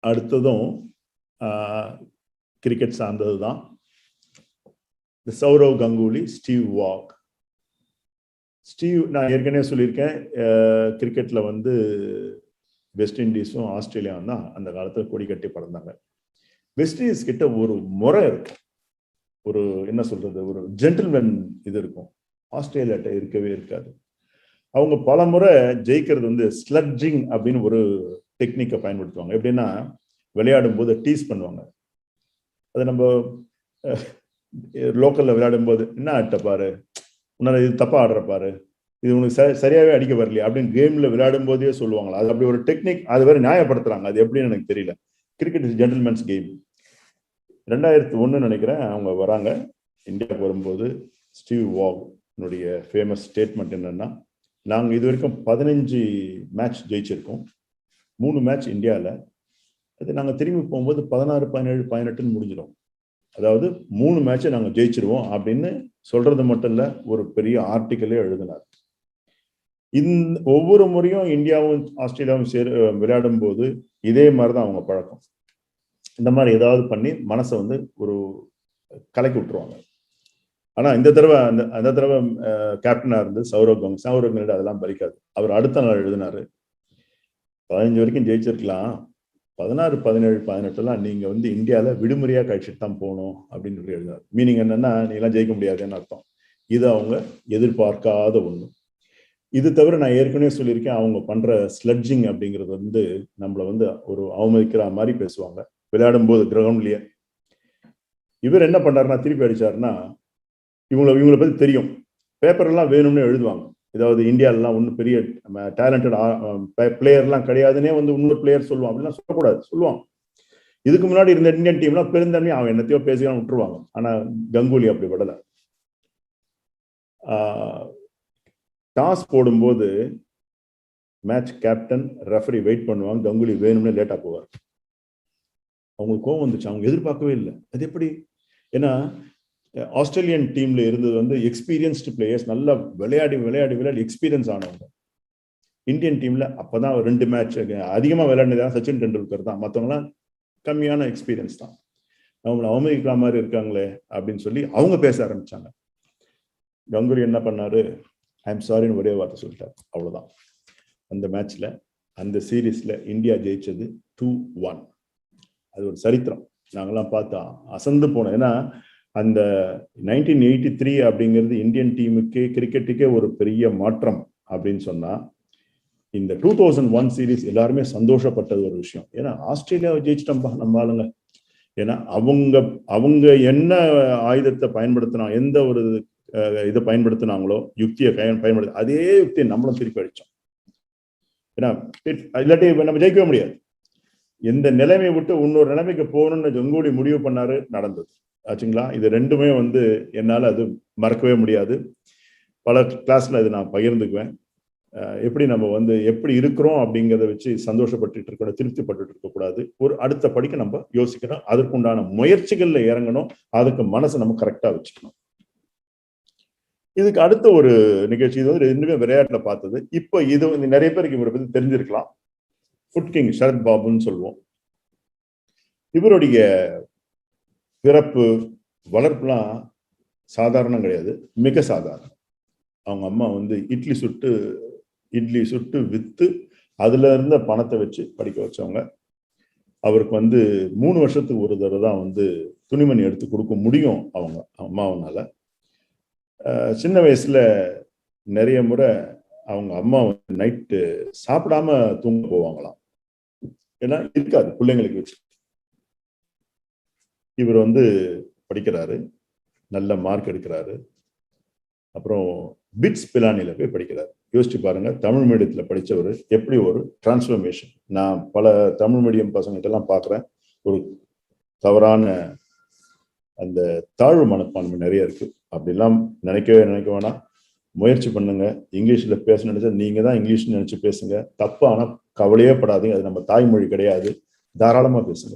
அடுத்ததும் கிரிக்கெட் சார்ந்தது தான். Sourav Ganguly, Steve Waugh. Steve நான் ஏற்கனவே சொல்லியிருக்கேன், கிரிக்கெட்ல வந்து வெஸ்ட் இண்டீஸும் ஆஸ்திரேலியாவும் தான் அந்த காலத்துல கொடி கட்டி பறந்தாங்க. வெஸ்ட் இண்டீஸ் கிட்ட ஒரு முறை இருக்கும், ஒரு என்ன சொல்றது, ஒரு ஜென்டில்மேன் இது இருக்கும். ஆஸ்திரேலியாட்ட இருக்கவே இருக்காது. அவங்க பல முறை ஜெயிக்கிறது வந்து ஸ்லட்ஜிங் அப்படின்னு ஒரு டெக்னிக்கை பயன்படுத்துவாங்க. எப்படின்னா விளையாடும் போது டீஸ் பண்ணுவாங்க. அது நம்ம லோக்கல்ல விளையாடும் போது, என்ன ஆட்ட பாரு, உன்னால இது தப்பா ஆடுற பாரு, இது உனக்கு சரியாவே அடிக்க வரலையா அப்படின்னு கேம்ல விளையாடும் போதே சொல்லுவாங்களா. அது அப்படி ஒரு டெக்னிக், அது வேற நியாயப்படுத்துறாங்க. அது எப்படின்னு எனக்கு தெரியல. Cricket is gentlemen's game. 2001 நினைக்கிறேன் அவங்க வராங்க இந்தியாவுக்கு வரும்போது. ஸ்டீவ் வாக்னுடைய ஃபேமஸ் ஸ்டேட்மெண்ட் என்னன்னா, நாங்கள் இது வரைக்கும் 15 மேட்ச் ஜெயிச்சிருக்கோம், 3 மேட்ச் இந்தியாவில். அது நாங்கள் திரும்பி போகும்போது 16, 17, 18 முடிஞ்சிடும். அதாவது 3 மேட்சை நாங்கள் ஜெயிச்சிருவோம் அப்படின்னு சொல்றது மட்டும் இல்லை, ஒரு பெரிய ஆர்டிக்கலே எழுதினார். ஒவ்வொரு முறையும் இந்தியாவும் ஆஸ்திரேலியாவும் விளையாடும் போது இதே மாதிரிதான் அவங்க பழக்கம். இந்த மாதிரி ஏதாவது பண்ணி மனசை வந்து ஒரு கலக்கி விட்டுருவாங்க. ஆனா இந்த தடவை அந்த தடவை கேப்டனா இருந்து சௌரவ் கங்குலி அதெல்லாம் பலிக்காது. அவர் அடுத்த நாள் எழுதினாரு, 15 வரைக்கும் ஜெயிச்சிருக்கலாம், 16, 17, 18 நீங்க வந்து இந்தியாவில விடுமுறையா கழிச்சுட்டு தான் போகணும் அப்படின்னு சொல்லி எழுதினார். மீனிங் என்னன்னா, நீ எல்லாம் ஜெயிக்க முடியாதுன்னு அர்த்தம். இது அவங்க எதிர்பார்க்காத ஒண்ணு. இது தவிர நான் ஏற்கனவே சொல்லியிருக்கேன், அவங்க பண்ற ஸ்லட்ஜிங் அப்படிங்கிறது வந்து நம்மளை வந்து ஒரு அவமதிக்கிற மாதிரி பேசுவாங்க விளையாடும் போது கிரவுண்ட்லயே. இவர் என்ன பண்ணாருன்னா, திருப்பி அடிச்சாருன்னா, இவங்களை பத்தி தெரியும், பேப்பர் எல்லாம் வேணும்னு எழுதுவாங்க. ஏதாவது இந்தியாவிலாம் ஒன்றும் பெரிய டேலண்டட் பிளேயர்லாம் கிடையாதுன்னே வந்து இன்னொரு பிளேயர் சொல்லுவான். அப்படிலாம் சொல்லக்கூடாது, சொல்லுவான். இதுக்கு முன்னாடி இருந்த இந்தியன் டீம்லாம் பெருந்தன்மையா அவன் என்னத்தையோ பேசிக்கலாம் விட்டுருவாங்க. ஆனா கங்குலி அப்படி விடல. டாஸ் போடும்போது மேட்ச் கேப்டன் ரெஃபரி வெயிட் பண்ணுவாங்க, கங்குலி வேணும்னு லேட்டா போவார். அவங்களுக்கு கோவம் வந்துச்சு, அவங்க எதிர்பார்க்கவே இல்லை. அது எப்படி? ஏன்னா ஆஸ்திரேலியன் டீம்ல இருந்தது வந்து எக்ஸ்பீரியன்ஸ்டு பிளேயர்ஸ், நல்லா விளையாடி எக்ஸ்பீரியன்ஸ் ஆனவங்க. இந்தியன் டீம்ல அப்பதான் 2 மேட்ச் அதிகமா விளையாடினது சச்சின் டெண்டுல்கர் தான், மற்றவங்களாம் கம்மியான எக்ஸ்பீரியன்ஸ் தான். அவங்களை அவமதிக்கிற மாதிரி இருக்காங்களே அப்படின்னு சொல்லி அவங்க பேச ஆரம்பிச்சாங்க. கங்குலி என்ன பண்ணாரு, ஐஎம் சாரின்னு ஒரே வார்த்தை சொல்லிட்டார், அவ்வளவுதான். அந்த மேட்ச்ல, அந்த சீரீஸ்ல இந்தியா ஜெயிச்சது 2-1. அது ஒரு சரித்திரம். நாங்கெல்லாம் பார்த்தா அசந்து போனோம். ஏன்னா அந்த 1983 அப்படிங்கிறது இந்தியன் டீமுக்கு கிரிக்கெட்டுக்கே ஒரு பெரிய மாற்றம் அப்படின்னு சொன்னா, இந்த 2001 சீரீஸ் எல்லாருமே சந்தோஷப்பட்டது ஒரு விஷயம். ஏன்னா ஆஸ்திரேலியாவை ஜெயிச்சிட்டோம்பா நம்ம ஆளுங்க. ஏன்னா அவங்க என்ன ஆயுதத்தை பயன்படுத்தினா, எந்த ஒரு இதை பயன்படுத்தினாங்களோ, யுக்தியை பயன்படுத்த, அதே யுக்தியை நம்மளும் திருப்பி அடிச்சோம். ஏன்னா இல்லாட்டி நம்ம ஜெயிக்கவே முடியாது. எந்த நிலைமையை விட்டு இன்னொரு நிலைமைக்கு போகணும்னு கங்குலி முடிவு பண்ணாரு, நடந்தது ஆச்சுங்களா. இது ரெண்டுமே வந்து என்னால அது மறக்கவே முடியாது. பல கிளாஸ்ல இது நான் பகிர்ந்துக்குவேன். எப்படி நம்ம வந்து எப்படி இருக்கிறோம் அப்படிங்கிறத வச்சு சந்தோஷப்பட்டு இருக்கக்கூடாது, திருப்திப்பட்டு இருக்கக்கூடாது. ஒரு அடுத்த படிக்க நம்ம யோசிக்கணும், அதற்குண்டான முயற்சிகள்ல இறங்கணும், அதுக்கு மனசை நம்ம கரெக்டா வச்சுக்கணும். இதுக்கு அடுத்த ஒரு நிகழ்ச்சி, இது வந்து ரெண்டுமே விளையாட்டுல பார்த்தது. இப்போ இது வந்து நிறைய பேருக்கு இவரை பத்தி தெரிஞ்சிருக்கலாம். ஃபுட் கிங் சரத் பாபுன்னு சொல்லுவோம். இவருடைய பிறப்பு வளர்ப்புலாம் சாதாரணம் கிடையாது, மிக சாதாரணம். அவங்க அம்மா வந்து இட்லி சுட்டு வித்து அதுல இருந்த பணத்தை வச்சு படிக்க வச்சவங்க. அவருக்கு வந்து 3 வருஷத்துக்கு ஒரு தடவை தான் வந்து துணிமணி எடுத்து கொடுக்க முடியும் அவங்க அம்மாவனால. சின்ன வயசுல நிறைய முறை அவங்க அம்மா நைட்டு சாப்பிடாம தூங்க போவாங்களாம். ஏன்னா இருக்காது பிள்ளைங்களுக்கு வச்சு. இவர் படிக்கிறாரு, நல்ல மார்க் எடுக்கிறாரு. அப்புறம் பிட்ஸ் பிலானில போய் படிக்கிறாரு. யோசிச்சு பாருங்க, தமிழ் மீடியத்துல படிச்சவர் எப்படி ஒரு டிரான்ஸ்ஃபர்மேஷன். நான் பல தமிழ் மீடியம் பசங்கிட்ட எல்லாம் பாக்குறேன், ஒரு தவறான அந்த தாழ்வு மனப்பான்மை நிறைய இருக்கு. அப்படிலாம் நினைக்க வேணாம். முயற்சி பண்ணுங்க. இங்கிலீஷ்ல பேச நினைச்சா நீங்க தான் இங்கிலீஷ் நினைச்சு பேசுங்க. தப்பு ஆனா கவலையே படாதீங்க, அது நம்ம தாய்மொழி கிடையாது. தாராளமா பேசுங்க.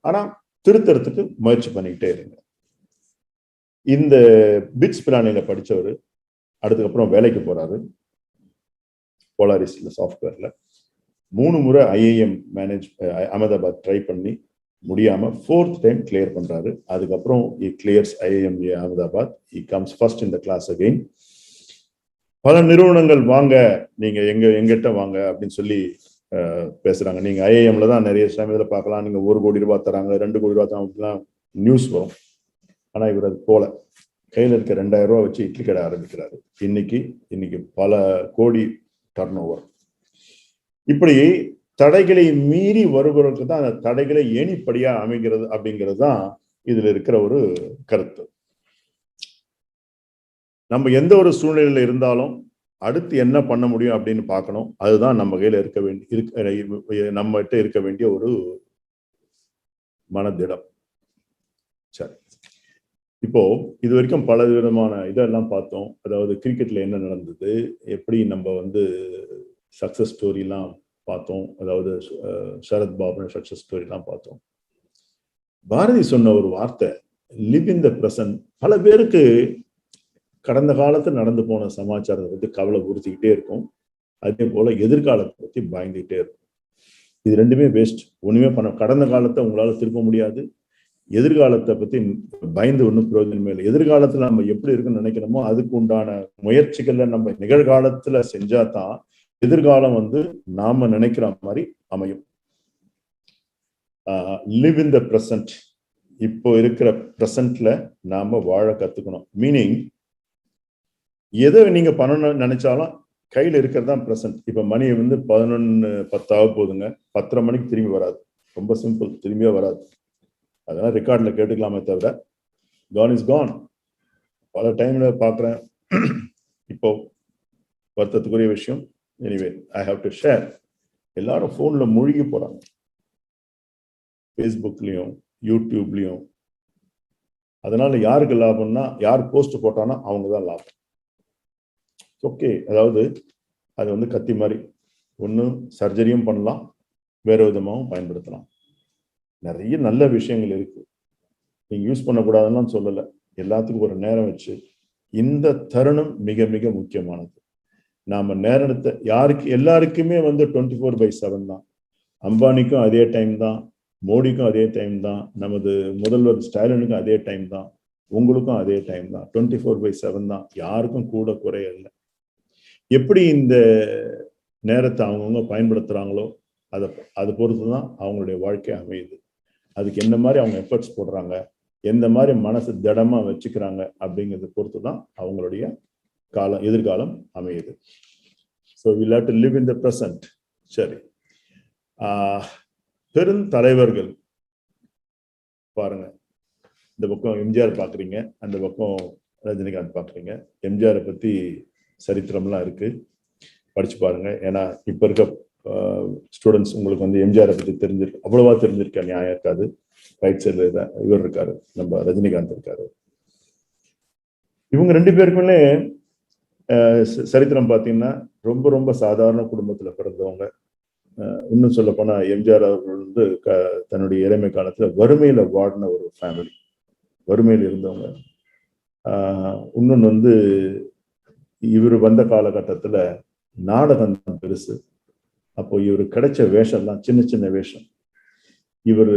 ஆனா திருத்தறதுக்கு முயற்சி பண்ணிக்கிட்டே இருங்க. இந்த பிட்ஸ் பிராணியில படிச்சவர் அதுக்கப்புறம் வேலைக்கு போறாரு. போலாரிஸ்ல சாஃப்ட்வேர்ல 3 முறை IIM அகமதாபாத் ட்ரை பண்ணி முடியாம 4th டைம் கிளியர் பண்றாரு. அதுக்கப்புறம் clears IIM Ahmedabad. he comes first in the class again. பல நிறுவனங்கள் வாங்க, நீங்க எங்கிட்ட வாங்க அப்படின்னு சொல்லி பேசுறாங்க. நீங்க IIMல தான் நிறைய சமயத்துல பார்க்கலாம், நீங்க 1 கோடி ரூபாய் தராங்க, 2 கோடி ரூபாய் தராங்க, நியூஸ் வரும். ஆனா இவர் அது போல கையில இருக்க 2000 ரூபாய் வச்சு இட்லி கடை ஆரம்பிக்கிறாரு. இன்னைக்கு பல கோடி டர்ன் ஓவர். இப்படி தடைகளை மீறி வருவதற்கு தான் அந்த தடைகளை ஏணிப்படியா அமைகிறது அப்படிங்கிறது தான் இதுல இருக்கிற ஒரு கருத்து. நம்ம எந்த ஒரு சூழ்நிலையில இருந்தாலும் அடுத்து என்ன பண்ண முடியும் அப்படின்னு பார்க்கணும். அதுதான் நம்ம கையில நம்மகிட்ட இருக்க வேண்டிய ஒரு மனதிடம். சரி, இப்போ இது வரைக்கும் பல விதமான இதெல்லாம் பார்த்தோம். அதாவது கிரிக்கெட்ல என்ன நடந்தது, எப்படி நம்ம சக்சஸ் ஸ்டோரிலாம் பார்த்தோம். அதாவது சரத் பாபு சக்சஸ் ஸ்டோரிலாம் பார்த்தோம். பாரதி சொன்ன ஒரு வார்த்தை, லிவ் இன் த பிரசன்ட். பல பேருக்கு கடந்த காலத்தில் நடந்து போன சமாச்சாரத்தை பற்றி கவலை உறுத்திக்கிட்டே இருக்கும். அதே போல எதிர்காலத்தை பற்றி பயந்துகிட்டே இருக்கும். இது ரெண்டுமே வேஸ்ட். ஒண்ணுமே கடந்த காலத்தை உங்களால திருப்ப முடியாது. எதிர்காலத்தை பத்தி பயந்து ஒன்றும் பிரயோஜனமே இல்லை. எதிர்காலத்துல நம்ம எப்படி இருக்குன்னு நினைக்கிறோமோ அதுக்கு உண்டான முயற்சிகள்ல நம்ம நிகழ்காலத்துல செஞ்சாதான் எதிர்காலம் நாம நினைக்கிற மாதிரி அமையும். Live in the present. இப்போ இருக்கிற பிரசன்ட்ல நாம வாழ கத்துக்கணும். மீனிங் எதை நீங்க பண்ணணும்னு நினைச்சாலும் கையில இருக்கிறது தான் பிரசன்ட். இப்ப மணி 11:10 ஆக போகுதுங்க. 10:30 மணிக்கு திரும்பி வராது. ரொம்ப சிம்பிள், திரும்பியே வராது. அதெல்லாம் ரெக்கார்ட்ல கேட்டுக்கலாமே தவிர கான் இஸ் கான். பல டைம்ல பாக்குறேன். இப்போ வருத்தத்துக்குரிய விஷயம். Anyway I have to share. எல்லாரும் போன்ல மூழ்கி போறாங்க. ஃபேஸ்புக்லயும் யூடியூப்லயும். அதனால யாருக்கு லாபம்னா, யார் போஸ்ட் போட்டானா அவங்க தான் லாபம். ஓகே, அதாவது அது கத்தி மாதிரி. ஒன்று சர்ஜரியும் பண்ணலாம், வேற விதமாகவும் பயன்படுத்தலாம். நிறைய நல்ல விஷயங்கள் இருக்கு, நீங்க யூஸ் பண்ணக்கூடாதுன்னு சொல்லலை. எல்லாத்துக்கும் ஒரு நேரம் வச்சு, இந்த தருணம் மிக மிக முக்கியமானது. நாம நேரத்தை எல்லாருக்குமே 24/7 தான். அம்பானிக்கும் அதே டைம் தான், மோடிக்கும் அதே டைம் தான், நமது முதல்வர் ஸ்டாலினுக்கும் அதே டைம் தான், உங்களுக்கும் அதே டைம் தான். 24/7 தான். யாருக்கும் கூட குறைய இல்லை. எப்படி இந்த நேரத்தை அவங்கவுங்க பயன்படுத்துறாங்களோ அதை பொறுத்து தான் அவங்களுடைய வாழ்க்கை அமையுது. அதுக்கு என்ன மாதிரி அவங்க எஃபர்ட்ஸ் போடுறாங்க, எந்த மாதிரி மனசு திடமா வச்சுக்கிறாங்க அப்படிங்கிறத பொறுத்து தான் அவங்களுடைய எதிர்காலம் அமையுது. So we have to live in the present. சரி, பெருந்தலைவர்கள் பாருங்க. இந்த பக்கம் எம்ஜிஆர் பாக்குறீங்க, அந்த பக்கம் ரஜினிகாந்த் பாக்குறீங்க. எம்ஜிஆரை பத்தி சரித்திரம்லாம் இருக்கு, படிச்சு பாருங்க. ஏன்னா இப்ப இருக்க ஸ்டூடெண்ட்ஸ் உங்களுக்கு எம்ஜிஆரை பத்தி அவ்வளவா தெரிஞ்சிருக்க நியாயம் இருக்காது. ரைட் சைட்ல இவர் இருக்காரு, நம்ம ரஜினிகாந்த் இருக்காரு. இவங்க 2 பேருக்குமே சரித்திரம் பார்த்தீங்கன்னா ரொம்ப ரொம்ப சாதாரண குடும்பத்துல பிறந்தவங்க. இன்னும் சொல்ல போனா எம்ஜிஆர் அவர்கள் தன்னுடைய இளமை காலத்துல வறுமையில வாடின ஒரு ஃபேமிலி, வறுமையில் இருந்தவங்க. இன்னொன்னு இவர் வந்த காலகட்டத்துல நாடகம் தான் பெருசு. அப்போ இவரு கிடைச்ச வேஷம்லாம் சின்ன சின்ன வேஷம். இவர்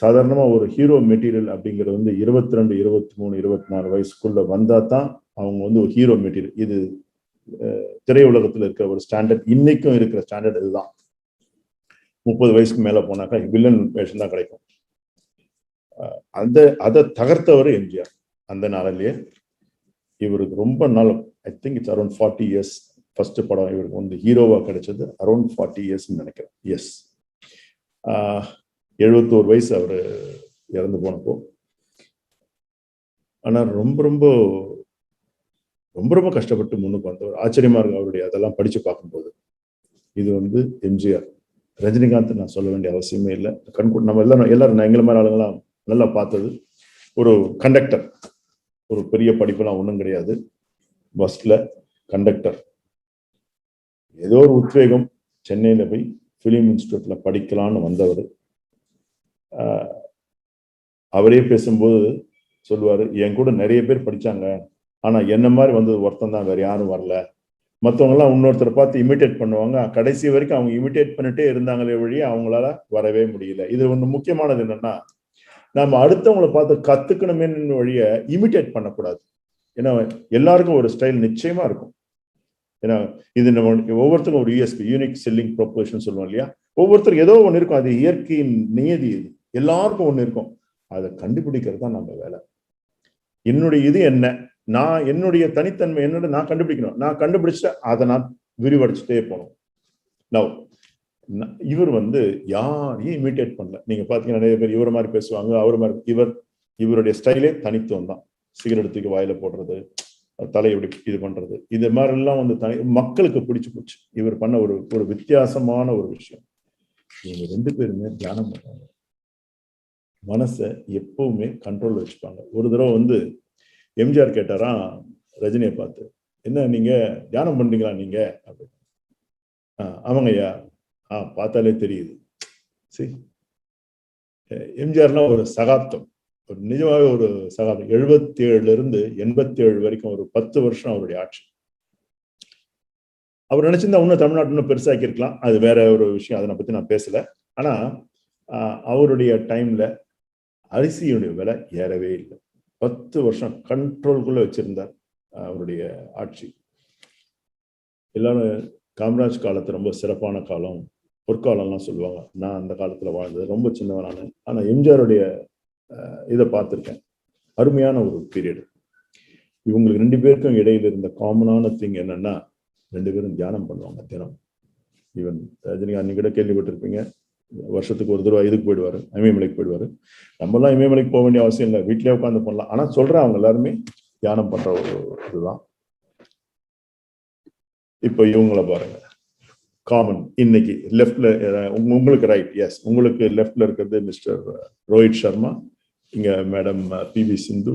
சாதாரணமா ஒரு ஹீரோ மெட்டீரியல் அப்படிங்கிறது 22, 23, 24 வயசுக்குள்ள வந்தா தான் அவங்க ஒரு ஹீரோ மெட்டீரியல். இது திரையுலகத்துல இருக்கிற ஒரு ஸ்டாண்டர்ட், இன்னைக்கும் இருக்கிற ஸ்டாண்டர்ட் இதுதான். 30 வயசுக்கு மேல போனாக்கா வில்லன் வேஷம் தான் கிடைக்கும். அதை தகர்த்தவர் எம்ஜிஆர். அந்த நாளிலேயே இவருக்கு ரொம்ப நாள் I think it's around 40 years first படம் இவருக்கு வந்து ஹீரோவா கிடைச்சது அரௌண்ட் 40 years நினைக்கிறேன். எஸ், 71 வயசு அவர் இறந்து போனப்போ. ஆனா ரொம்ப ரொம்ப ரொம்ப ரொம்ப கஷ்டப்பட்டு முன்னுக்கு வந்தவர். ஆச்சரியமா இருக்கு அவருடைய அதெல்லாம் படிச்சு பார்க்கும்போது. இது வந்து எம்ஜிஆர். ரஜினிகாந்த் நான் சொல்ல வேண்டிய அவசியமே இல்லை. நம்ம எல்லாரும் எங்களை மாதிரி ஆளுங்களாம் நல்லா பார்த்தது. ஒரு கண்டக்டர், ஒரு பெரிய படிப்பெல்லாம் ஒன்றும் கிடையாது, பஸ்ல கண்டக்டர். ஏதோ ஒரு உத்வேகம், சென்னையில போய் பிலிம் இன்ஸ்டியூட்ல படிக்கலான்னு வந்தவர். அவரே பேசும்போது சொல்லுவாரு, என் கூட நிறைய பேர் படிச்சாங்க, ஆனா என்ன மாதிரி வந்தது ஒருத்தன் தான், வேற யாரும் வரல. மற்றவங்க எல்லாம் இன்னொருத்தரை பார்த்து இமிட்டேட் பண்ணுவாங்க, கடைசி வரைக்கும் அவங்க இமிட்டேட் பண்ணிட்டே இருந்தாங்களே வழியே அவங்களால வரவே முடியல. இது ஒண்ணு முக்கியமானது என்னன்னா, நம்ம அடுத்தவங்களை பார்த்து கத்துக்கணுமே வழிய இமிட்டேட் பண்ணக்கூடாது. ஏன்னா எல்லாருக்கும் ஒரு ஸ்டைல் நிச்சயமா இருக்கும். ஏன்னா இது நம்ம ஒவ்வொருத்தருக்கும் ஒரு யூஎஸ்பி, யூனிக் செல்லிங் ப்ரொபோஷன் சொல்லுவோம் இல்லையா. ஒவ்வொருத்தருக்கு ஏதோ ஒன்று இருக்கும், அது இயற்கையின் நியதி. இது எல்லாருக்கும் ஒன்று இருக்கும், அதை கண்டுபிடிக்கிறது தான் நம்ம வேலை. என்னுடைய இது என்ன, நான் என்னுடைய தனித்தன்மை என்னோட நான் கண்டுபிடிக்கணும். நான் கண்டுபிடிச்ச அதை நான் விரிவடைச்சுட்டே போகணும். நவ் இவர் வந்து யாரையும் இமிட்டேட் பண்ணல. நீங்க பாத்தீங்கன்னா நிறைய பேர் இவரை மாதிரி பேசுவாங்க, அவர் மாதிரி. இவருடைய ஸ்டைலே தனித்துவம் தான். சிகரெட் தூக்கி வாயில போடுறது, தலை எப்படி இது பண்றது, இது மாதிரி எல்லாம் வந்து மக்களுக்கு பிடிச்சு போச்சு. இவர் பண்ண ஒரு வித்தியாசமான ஒரு விஷயம். இவங்க 2 பேருமே தியானம் பண்ணுவாங்க. மனசை எப்பவுமே கண்ட்ரோல் வச்சுப்பாங்க. ஒரு தடவை வந்து எம்ஜிஆர் கேட்டாரா ரஜினியை பார்த்து, என்ன நீங்க தியானம் பண்றீங்களா நீங்க அப்படின்னு. அவங்க ஐயா, பார்த்தாலே தெரியுது. சரி, எம்ஜிஆர்னா ஒரு சகாப்தம், ஒரு நிஜமாவே ஒரு சகாப்தம். 77 இருந்து 87 வரைக்கும் ஒரு 10 வருஷம் அவருடைய ஆட்சி. அவர் நினைச்சிருந்தா இன்னும் தமிழ்நாட்டு இன்னும் பெருசாக்கி இருக்கலாம், அது வேற ஒரு விஷயம், அதை பத்தி நான் பேசல. ஆனா அவருடைய டைம்ல அரிசியுடைய விலை ஏறவே இல்லை. 10 வருஷம் கண்ட்ரோல்குள்ள வச்சிருந்தார் அவருடைய ஆட்சி. எல்லாரும் காமராஜ் காலத்து ரொம்ப சிறப்பான காலம், பொற்காலம்லாம் சொல்லுவாங்க. நான் அந்த காலத்துல வாழ்ந்தது ரொம்ப சின்னவனான. ஆனா எம்ஜிஆருடைய இதை பார்த்துருக்கேன், அருமையான ஒரு பீரியட். இவங்களுக்கு 2 பேருக்கும் இடையில இருந்த காமனான திங் என்னன்னா, 2 பேரும் தியானம் பண்ணுவாங்க தினம். ஈவன் ரஜினிகாந்த் நீங்க கூட கேள்விப்பட்டிருப்பீங்க, வருஷத்துக்கு ஒரு தடவை இதுக்கு போயிடுவாரு, இமயமலைக்கு போயிடுவாரு. நம்மலாம் இமயமலைக்கு போக வேண்டிய அவசியம் இல்லை, வீட்லயே உட்காந்து பண்ணலாம். ஆனா சொல்றேன், அவங்க எல்லாருமே தியானம் பண்ற ஒரு இதுதான். இப்போ இவங்கள பாருங்க, காமன் இன்னைக்கு லெஃப்ட்ல உங்களுக்கு ரைட், எஸ் உங்களுக்கு லெஃப்ட்ல இருக்கிறது மிஸ்டர் ரோஹித் சர்மா, இங்க மேடம் PV சிந்து.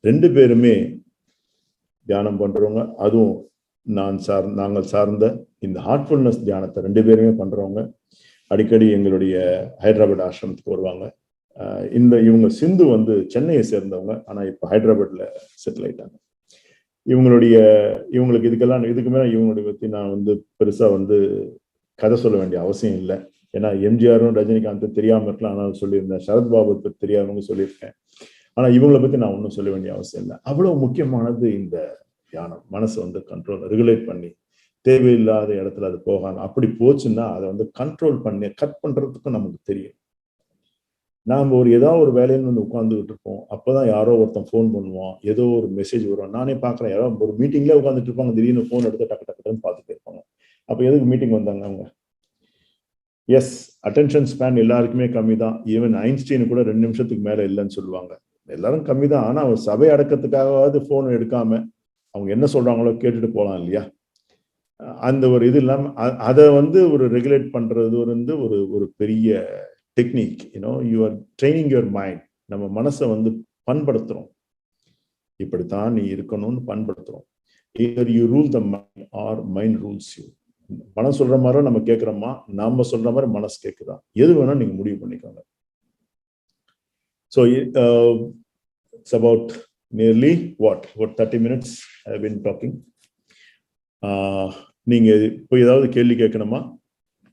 2 பேருமே தியானம் பண்றவங்க. அதுவும் நாங்கள் சார்ந்த இந்த ஹார்ட்ஃபுல்னஸ் தியானத்தை 2 பேருமே பண்றவங்க. அடிக்கடி எங்களுடைய ஹைதராபாத் ஆசிரமத்துக்கு வருவாங்க. இவங்க சிந்து வந்து சென்னையை சேர்ந்தவங்க, ஆனா இப்ப ஹைதராபாத்ல செட்டில் ஆயிட்டாங்க. இவங்களுக்கு இதுக்கு மேல இவங்களுடைய பத்தி நான் வந்து பெருசா வந்து கதை சொல்ல வேண்டிய அவசியம் இல்லை. ஏன்னா எம்ஜிஆரும் ரஜினிகாந்த் தெரியாம இருக்கலாம், ஆனால் சொல்லியிருந்தேன். சரத்பாபு பத்தி தெரியாதவங்க சொல்லியிருக்கேன். ஆனா இவங்களை பத்தி நான் ஒன்றும் சொல்ல வேண்டிய அவசியம் இல்லை. அவ்வளவு முக்கியமானது இந்த தியானம். மனசு வந்து கண்ட்ரோல் ரெகுலேட் பண்ணி தேவையில்லாத இடத்துல அது போகாம, அப்படி போச்சுன்னா அதை வந்து கண்ட்ரோல் பண்ணி கட் பண்றதுக்கு நமக்கு தெரியும். நாம ஏதாவது ஒரு வேலையில வந்து உட்காந்துக்கிட்டு இருப்போம், அப்பதான் யாரோ ஒருத்தன் ஃபோன் பண்ணுவான், ஏதோ ஒரு மெசேஜ் வரும். நானே பாக்குறேன், யாரோ ஒரு மீட்டிங்ல உட்காந்துட்டு இருப்பாங்க, திடீர்னு ஃபோன் எடுத்து டக்கு டக்குன்னு பார்த்துட்டு இருப்பாங்க. அப்ப எதுக்கு மீட்டிங் வந்தாங்க அவங்க? எஸ், அட்டென்ஷன் ஸ்பேன் எல்லாருக்குமே கம்மி தான். ஈவன் ஐன்ஸ்டீன் கூட 2 நிமிஷத்துக்கு மேல இல்லைன்னு சொல்லுவாங்க. எல்லாரும் கம்மி தான். ஆனா ஒரு சபை அடக்கத்துக்காகவாவது ஃபோன் எடுக்காம அவங்க என்ன சொல்றாங்களோ கேட்டுட்டு போலாம் இல்லையா? அந்த ஒரு இது இல்லாம அதை வந்து ஒரு ரெகுலேட் பண்றது வந்து ஒரு பெரிய technique. You are training your mind. நம்ம மனசை வந்து பண்படுத்துறோம், இப்படித்தான் நீ இருக்கணும்னு பண்படுத்துறோம். either you rule the mind or mind rules you. மனசு சொல்ற மாதிரி நம்ம கேட்கிறோமா, நாம சொல்ற மாதிரி மனசு கேட்குதா, எது வேணா நீங்க முடிவு பண்ணிக்கோங்க. So it's about nearly what 30 minutes I have been talking. நீங்க இப்போ ஏதாவது கேள்வி கேட்கணுமா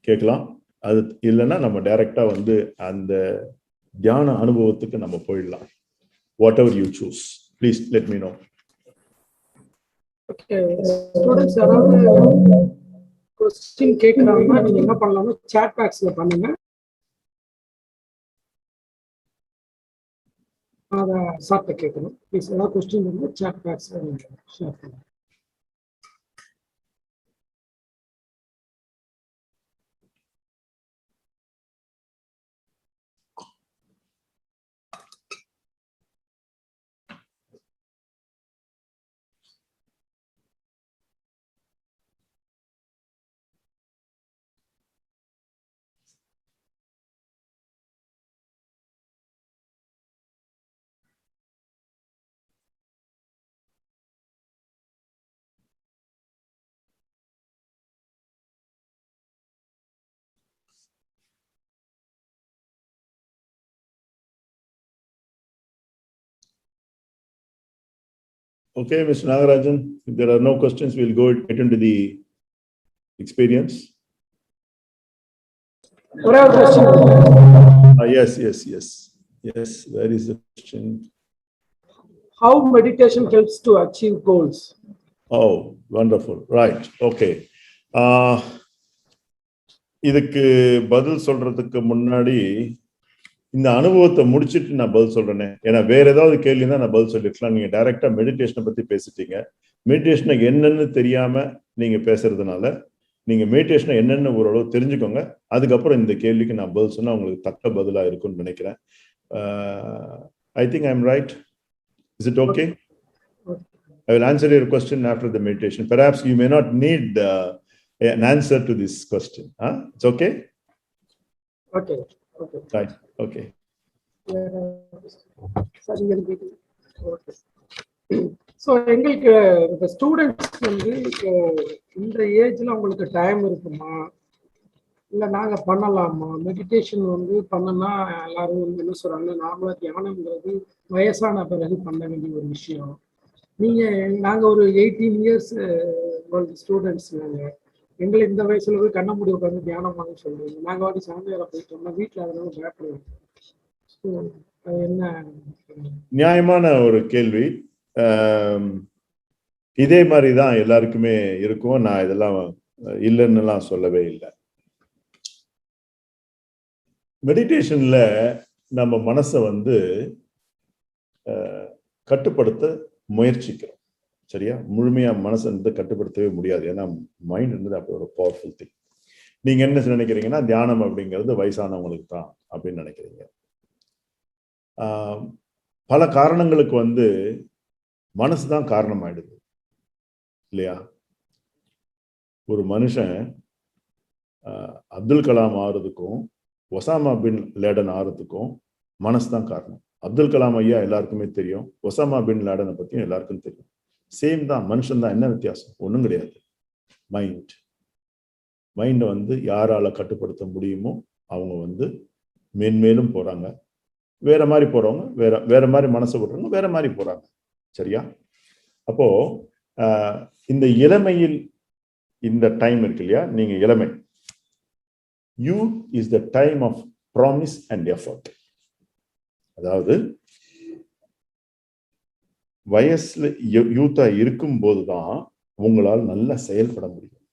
கேட்கலாம். அது இல்லைன்னா நம்ம டைரக்டா வந்து அந்த தியான அனுபவத்துக்கு நம்ம போயிடலாம். Whatever you choose, please let me know. Okay, students யாராவது क्वेश्चन கேக்குறாங்கன்னா நீங்க என்ன பண்ணலாம்னா chat boxல பண்ணுங்க. அத சார்ட்ட கேட்கணும். ப்ளீஸ் ஏதாவது क्वेश्चन இருந்தா chat boxல நீங்க ஷேர் பண்ணுங்க. Okay, Mr. Nagarajan, if there are no questions, we'll get into the experience. Yes, where is the question? How meditation helps to achieve goals? Oh, wonderful. Right. Okay. இதுக்கு பதில் சொல்றதுக்கு முன்னாடி இந்த அனுபவத்தை முடிச்சிட்டு நான் பதில் சொல்றேனே. ஏன்னா வேற ஏதாவது கேள்வி தான் நான் பதில் சொல்லிருக்கலாம். நீங்க டைரக்டா மெடிடேஷனை பத்தி பேசிட்டீங்க. மெடிடேஷனுக்கு என்னன்னு தெரியாம நீங்க பேசுறதுனால நீங்க மெடிடேஷனை என்னன்னு ஓரளவு தெரிஞ்சுக்கோங்க. அதுக்கப்புறம் இந்த கேள்விக்கு நான் பதில் சொன்னா உங்களுக்கு தக்க பதிலா இருக்கும்னு நினைக்கிறேன். I think I'm right. Is it okay? I will answer your question after the meditation. Perhaps you may not need an answer to this question. It's okay? Okay. Right. Okay. So எங்களுக்கு இந்த ஸ்டூடெண்ட்ஸ் வந்து இந்த ஏஜ்ல உங்களுக்கு டைம் இருக்குமா, இல்ல நாங்க பண்ணலாமா? மெடிடேஷன் வந்து பண்ணனா எல்லாரும் வந்து என்ன சொல்றாங்க, நார்மலா தியானம்ங்கிறது வயசான பிறகு பண்ண வேண்டிய ஒரு விஷயம். நாங்க ஒரு 18 இயர்ஸ் ஸ்டூடெண்ட்ஸ். எங்களை இந்த வயசுல போய் கண்ண மூடி உட்காந்து தியானம் பண்ண சொல்றீங்க. நாங்க வாடி சாமியார போயிட்டோம்னா வீட்டுல அதனால பயப்படுவோம். என்ன நியாயமான ஒரு கேள்வி. இதே மாதிரிதான் எல்லாருக்குமே இருக்கும். நான் இதெல்லாம் இல்லைன்னு சொல்லவே இல்லை. மெடிடேஷன்ல நம்ம மனசை வந்து கட்டுப்படுத்த முயற்சிக்கிறோம். சரியா? முழுமையா மனசை வந்து கட்டுப்படுத்தவே முடியாது. ஏன்னா மைண்ட் இருந்தது அப்படி ஒரு பவர்ஃபுல் திங். நீங்க என்ன நினைக்கிறீங்கன்னா தியானம் அப்படிங்கிறது வயசானவங்களுக்கு தான் அப்படின்னு நினைக்கிறீங்க. பல காரணங்களுக்கு வந்து மனசுதான் காரணம் ஆயிடுது இல்லையா? ஒரு மனுஷன் அப்துல் கலாம் ஆறுறதுக்கும் ஒசாமா பின் லேடன் ஆறுறதுக்கும் மனசு தான் காரணம். அப்துல் கலாம் ஐயா எல்லாருக்குமே தெரியும். ஒசாமா பின் லேடனை பத்தியும் எல்லாருக்கும் தெரியும். சேம் தான், மனுஷன் தான். என்ன வித்தியாசம்? ஒன்றும் கிடையாது. மைண்டை வந்து யாரால கட்டுப்படுத்த முடியுமோ அவங்க வந்து மேன்மேலும் போறாங்க. வேற மாதிரி போறவங்க வேற மாதிரி மனசை விடுறவங்க வேற மாதிரி போறாங்க. சரியா? அப்போ இந்த இளமையில் இந்த டைம் இருக்கு இல்லையா? நீங்க இளமை, youth is the time of promise and effort. அதாவது வயசுல யூத்தா இருக்கும் போதுதான் உங்களால் நல்லா செயல்பட முடியும்.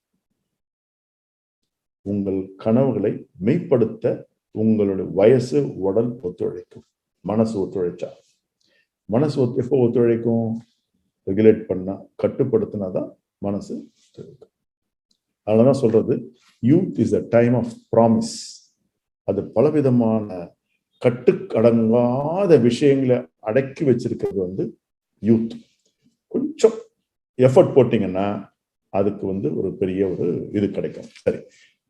உங்கள் கனவுகளை மெய்ப்படுத்த உங்களுடைய வயசு, உடல் ஒத்துழைக்கும். மனசு ஒத்துழைச்சா, மனசு எப்போ ஒத்துழைக்கும்? ரெகுலேட் பண்ணா, கட்டுப்படுத்தினாதான் மனசு ஒத்துழைக்கும். அதனாலதான் சொல்றது youth is a time of promise. அது பலவிதமான கட்டுக்கடங்காத விஷயங்களை அடக்கி வச்சிருக்கிறது வந்து யூத். கொஞ்சம் எஃபர்ட் போட்டீங்கன்னா அதுக்கு வந்து ஒரு பெரிய ஒரு இது கிடைக்கும். சரி,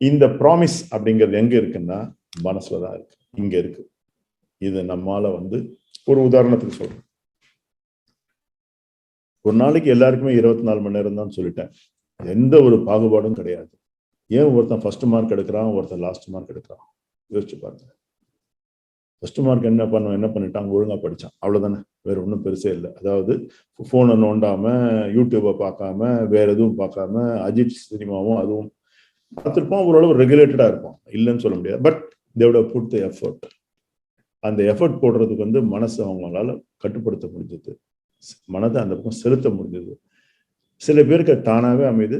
இந்த ப்ராமிஸ் அப்படிங்கிறது எங்க இருக்குன்னா மனசுலதான் இருக்கு, இங்க இருக்கு. இது நம்மால வந்து ஒரு உதாரணத்துக்கு சொல்றேன். ஒரு நாளைக்கு எல்லாருக்குமே 24 மணி நேரம் தான் சொல்லிட்டேன். எந்த ஒரு பாகுபாடும் கிடையாது. ஏன் ஒருத்தன் ஃபர்ஸ்ட் மார்க் எடுக்கிறான், ஒருத்தன் லாஸ்ட் மார்க் எடுக்கிறான்? யோசிச்சு பாருங்க. ஃபர்ஸ்ட் மார்க் என்ன பண்ணிட்டான்? ஒழுங்கா படிச்சான், அவ்வளவுதானே. வேற ஒன்றும் பெருசே இல்லை. அதாவது போனை நோண்டாம, யூடியூபை பார்க்காம, வேற எதுவும் பார்க்காம, அஜித் சினிமாவும் அதுவும் பார்த்துருப்போம். ஓரளவு ரெகுலேட்டடா இருப்பான், இல்லைன்னு சொல்ல முடியாது. பட் தேவோட புட் தி எஃபர்ட். அந்த எஃபர்ட் போடுறதுக்கு வந்து மனசு அவங்களால கட்டுப்படுத்த முடிஞ்சது, மனதை அந்த பக்கம் செலுத்த முடிஞ்சது. சில பேருக்கு தானாவே அமைது,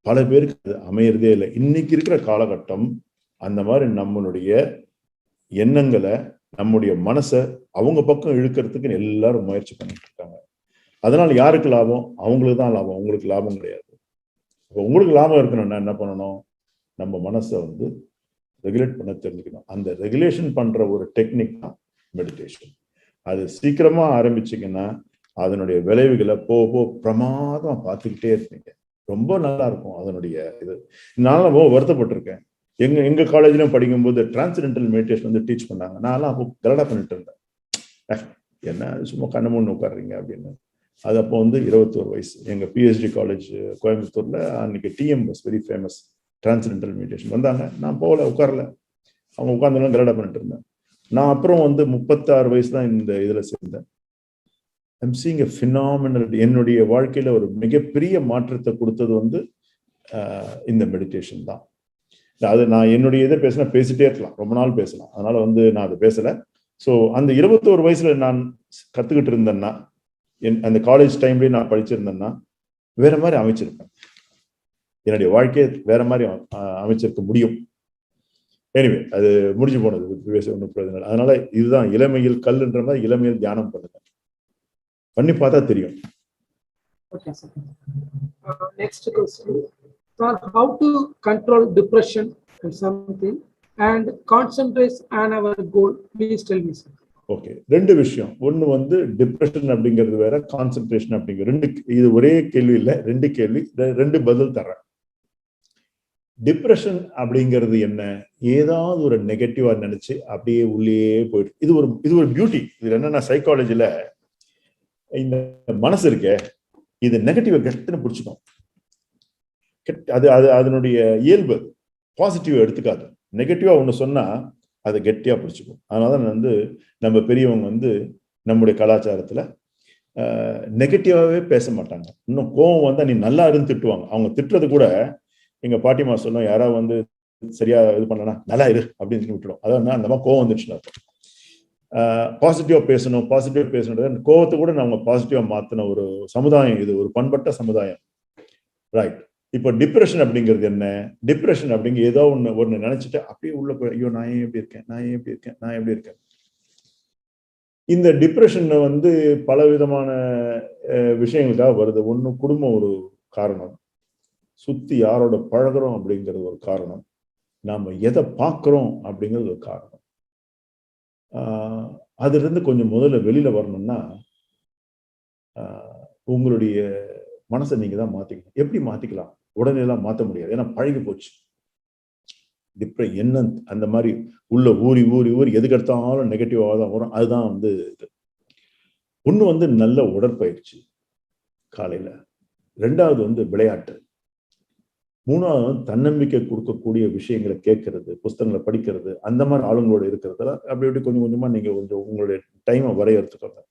பல பேருக்கு அது அமையறதே இல்லை. இன்னைக்கு இருக்கிற காலகட்டம் அந்த மாதிரி நம்மளுடைய எண்ணங்களை, நம்முடைய மனசை அவங்க பக்கம் இழுக்கிறதுக்கு எல்லாரும் முயற்சி பண்ணிட்டு இருக்காங்க. அதனால யாருக்கு லாபம்? அவங்களுக்கு தான் லாபம், உங்களுக்கு லாபம் கிடையாது. இப்போ உங்களுக்கு லாபம் இருக்கணும்னா என்ன பண்ணணும்? நம்ம மனசை வந்து ரெகுலேட் பண்ண தெரிஞ்சுக்கணும். அந்த ரெகுலேஷன் பண்ற ஒரு டெக்னிக் தான் மெடிடேஷன். அது சீக்கிரமா ஆரம்பிச்சிங்கன்னா அதனுடைய விளைவுகளை போக பிரமாதமா பார்த்துக்கிட்டே இருப்பீங்க. ரொம்ப நல்லா இருக்கும் அதனுடைய இது. நான் வருத்தப்பட்டிருக்கேன். எங்க காலேஜ்லயும் படிக்கும்போது டிரான்சென்டென்டல் மெடிடேஷன் வந்து டீச் பண்ணாங்க. நான்லாம் அப்போ கலடா பண்ணிட்டு இருந்தேன். என்ன சும்மா கண்ண மூணு உட்காடுறீங்க அப்படின்னு. அது அப்போ வந்து 21 வயசு. எங்க பிஹெச்டி காலேஜ் கோயம்புத்தூர்ல அன்னைக்கு TM was very famous. Transcendental meditation வந்தாங்க. நான் போகல, உட்காரல. அவங்க உட்கார்ந்து கலடா பண்ணிட்டு இருந்தேன். நான் அப்புறம் வந்து 36 வயசு தான் இந்த இதுல சேர்ந்தேன். I'm seeing a phenomenal. என்னுடைய வாழ்க்கையில ஒரு மிகப்பெரிய மாற்றத்தை கொடுத்தது வந்து இந்த மெடிடேஷன் தான். அது நான் என்னுடைய இதை பேசிட்டே இருக்கலாம், ரொம்ப நாள் பேசலாம். அதனால வந்து நான் அதை பேசல. ஸோ அந்த 21 வயசுல நான் கத்துக்கிட்டு இருந்தேன்னா, அந்த காலேஜ் டைம்லயே நான் படிச்சிருந்தேன்னா வேற மாதிரி அமைச்சிருப்பேன். என்னுடைய வாழ்க்கையை வேற மாதிரி அமைச்சிருக்க முடியும். எனிவே, அது முடிஞ்சு போனது, பேச ஒன்றும் பிரயோஜனம் இல்லை. அதனால இதுதான் இளமையில் கல்லுன்ற மாதிரி இளமையில் தியானம் பண்ணுங்க, பண்ணி பார்த்தா தெரியும். Okay, sir. Next question. Sir, how to control depression and something and concentrate on our goal? Please tell me, sir. Okay, ரெண்டு விஷயம். ஒன்று வந்து டிப்ரெஷன் அப்படிங்கிறது வேற, கான்சென்ட்ரேஷன் அப்படிங்கிற ரெண்டு. இது ஒரே கேள்வி இல்லை, ரெண்டு கேள்வி, ரெண்டு பதில் தர்றேன். டிப்ரெஷன் அப்படிங்கிறது என்ன? ஏதாவது ஒரு நெகட்டிவா நினைச்சு அப்படியே உள்ளே போயிட்டு, இது ஒரு பியூட்டி. இதுல என்னன்னா, சைக்காலஜில இந்த மனசு இருக்கே, இது நெகட்டிவா கெட்டுன்னு பிடிச்சிக்கும். அது அதனுடைய இயல்பு. பாசிட்டிவா எடுத்துக்காது. நெகட்டிவா ஒண்ணு சொன்னா அதை கெட்டியா பிடிச்சிக்கும். அதனாலதான் வந்து நம்ம பெரியவங்க வந்து நம்முடைய கலாச்சாரத்துல நெகட்டிவாவே பேச மாட்டாங்க. இன்னும் கோவம் வந்தா நீ நல்லா இருந்து திட்டுவாங்க. அவங்க திட்டுறது கூட எங்க பாட்டிமா சொல்லும், யாராவது வந்து சரியா இது பண்ணலன்னா நல்லா இரு அப்படின்னு சொல்லி விட்டுடும். அதான் அந்த மாதிரி கோவம் வந்துச்சுன்னா பாசிட்டிவா பேசணும். கோவத்தை கூட நம்ம பாசிட்டிவா மாத்தின ஒரு சமுதாயம் இது, ஒரு பண்பட்ட சமுதாயம். ரைட். இப்போ டிப்ரெஷன் அப்படிங்கிறது என்ன? டிப்ரெஷன் அப்படிங்க ஏதோ ஒண்ணு நினைச்சிட்டு அப்படியே உள்ள போய், ஐயோ நான் ஏன் எப்படி இருக்கேன். இந்த டிப்ரெஷன் வந்து பல விதமான விஷயங்களுக்காக வருது. ஒண்ணு குடும்பம் ஒரு காரணம், சுத்தி யாரோட பழகுறோம் அப்படிங்கிறது ஒரு காரணம், நாம எதை பார்க்கிறோம் அப்படிங்கிறது ஒரு காரணம். அதுல இருந்து கொஞ்சம் முதல்ல வெளியில வரணும்னா உங்களுடைய மனசை நீங்க தான் மாத்திக்கணும். எப்படி மாத்திக்கலாம்? உடனே எல்லாம் மாத்த முடியாது, ஏன்னா பழகி போச்சு. என்ன அந்த மாதிரி உள்ள ஊறி எதுக்கெடுத்தாலும் நெகட்டிவா தான் வரும். அதுதான் வந்து ஒண்ணு வந்து நல்ல உடற்பயிற்சி காலையில, ரெண்டாவது வந்து விளையாட்டு, மூணாவது வந்து தன்னம்பிக்கை கொடுக்கக்கூடிய விஷயங்களை கேட்கறது, புஸ்தகங்களை படிக்கிறது, அந்த மாதிரி ஆளுங்களோட இருக்கிறதுல அப்படி கொஞ்சம் கொஞ்சமா நீங்க கொஞ்சம் உங்களுடைய டைமை வரையறுத்துக்கோங்க.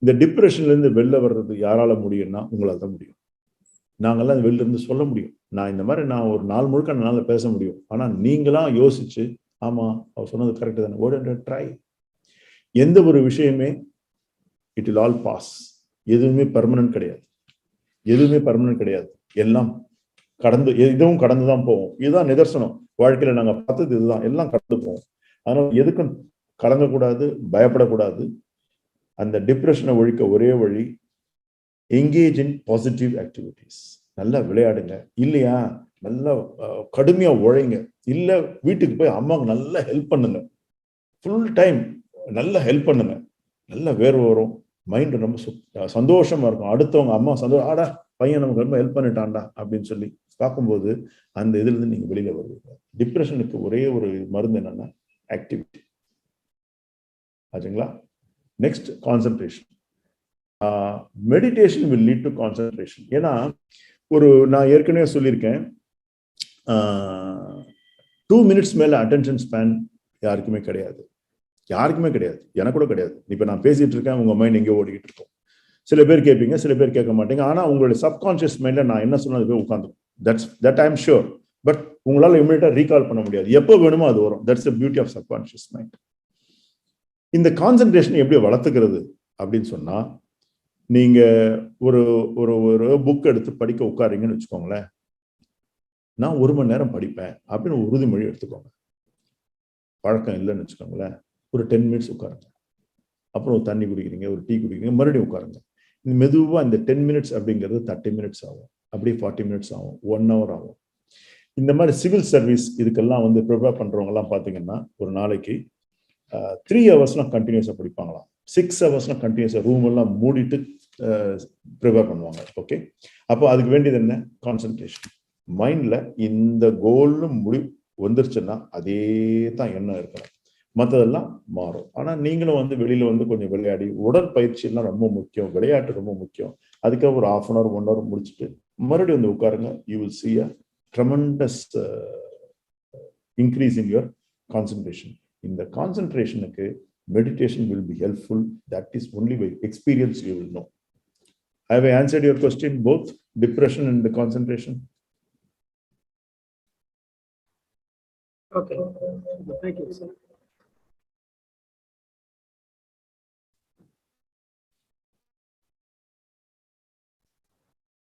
இந்த டிப்ரெஷன்ல இருந்து வெளில வர்றது யாரால முடியும்னா உங்களால தான் முடியும். நாங்கெல்லாம் வெளில இருந்து சொல்ல முடியும். நான் ஒரு நாள் முழுக்க என்னால பேச முடியும். ஆனா நீங்களா யோசிச்சு, ஆமா அவர் சொன்னது கரெக்ட் தானே, ட்ரை. எந்த ஒரு விஷயமே இட் வில் ஆல் பாஸ். எதுவுமே பெர்மனன்ட் கிடையாது. எல்லாம் இதுவும் கடந்துதான் போவோம். இதுதான் நிதர்சனம். வாழ்க்கையில நாங்க பார்த்தது இதுதான், எல்லாம் கடந்து போவோம். அதனால எதுக்கும் கலங்கக்கூடாது, பயப்படக்கூடாது. அந்த டிப்ரெஷனை ஒழிக்க ஒரே வழி, என்கேஜ் இன் பாசிட்டிவ் ஆக்டிவிட்டிஸ். நல்லா விளையாடுங்க, இல்லையா நல்லா கடுமையா உழைங்க, இல்ல வீட்டுக்கு போய் அம்மாவுக்கு நல்லா ஹெல்ப் பண்ணுங்க. ஃபுல் டைம் நல்லா ஹெல்ப் பண்ணுங்க. நல்ல வேர்வை வரும், மைண்ட் ரொம்ப சந்தோஷமா இருக்கும். அடுத்தவங்க அம்மா சந்தோஷம், ஆடா பையன் நமக்கு ரொம்ப ஹெல்ப் பண்ணிட்டான்டா அப்படின்னு சொல்லி பார்க்கும்போது அந்த இதுல இருந்து நீங்க வெளியில வருவீங்க. டிப்ரெஷனுக்கு ஒரே ஒரு மருந்து என்னன்னா ஆக்டிவிட்டி. ஆச்சுங்களா? Next concentration. Meditation will lead to concentration. ஏன்னா நான் ஏற்கனவே சொல்லியிருக்கேன், 2 மினிட்ஸ் மேல அட்டென்ஷன் ஸ்பேன் யாருக்குமே கிடையாது. எனக்கு கூட கிடையாது. இப்ப நான் பேசிட்டு இருக்கேன், உங்க மைண்ட் எங்கேயோ ஓடிக்கிட்டு இருக்கும். சில பேர் கேட்பீங்க, சில பேர் கேட்க மாட்டீங்க. ஆனா உங்களுடைய சப்கான்சியஸ் மைண்ட்ல நான் என்ன சொன்னது போய் உட்காந்துரும். That I am sure. But உங்களால இமிடியேட்டா ரீகால் பண்ண முடியாது. எப்போ வேணுமோ அது வரும். That's the beauty of subconscious mind. இந்த கான்சென்ட்ரேஷன் எப்படி வளர்த்துக்கிறது அப்படின்னு சொன்னா, நீங்க ஒரு புக் எடுத்து படிக்க உட்காருங்கன்னு வச்சுக்கோங்களேன். நான் 1 மணி நேரம் படிப்பேன் அப்படின்னு உறுதிமொழி எடுத்துக்கோங்க. பழக்கம் இல்லைன்னு வச்சுக்கோங்களேன், ஒரு 10 மினிட்ஸ் உட்காருங்க. அப்புறம் ஒரு தண்ணி குடிக்கிறீங்க, ஒரு டீ குடிக்கிறீங்க, மறுபடியும் உட்காருங்க. மெதுவா இந்த 10 மினிட்ஸ் அப்படிங்கிறது 30 மினிட்ஸ் ஆகும், அப்படியே 40 மினிட்ஸ் ஆகும், 1 hour ஆகும். இந்த மாதிரி சிவில் சர்வீஸ் இதுக்கெல்லாம் வந்து ப்ரிப்பேர் பண்றவங்க எல்லாம் பாத்தீங்கன்னா ஒரு நாளைக்கு 3 ஹவர்ஸ்லாம் கண்டினியூஸா படிப்பாங்களாம். 6 ஹவர்ஸ்லாம் கண்டினியூஸா ரூம் எல்லாம் மூடிட்டு ப்ரிப்பேர் பண்ணுவாங்க. ஓகே, அப்போ அதுக்கு வேண்டியது என்ன? கான்சென்ட்ரேஷன். மைண்ட்ல இந்த கோல்னு வந்துருச்சுன்னா அதே தான் எண்ணம் இருக்கணும், மற்றதெல்லாம் மாறும். ஆனா நீங்களும் வந்து வெளியில வந்து கொஞ்சம் விளையாடி, உடற்பயிற்சி எல்லாம் ரொம்ப முக்கியம், விளையாட்டு ரொம்ப முக்கியம். அதுக்காக ஒரு 1/2 hour 1 hour முடிச்சுட்டு மறுபடியும் வந்து உட்காருங்க. You will see a tremendous increase in your concentration. இந்த கான்சென்ட்ரேஷனுக்கு meditation will be helpful. That is only by experience you will know. Have I answered your question, both depression and the concentration? Okay, thank you, sir.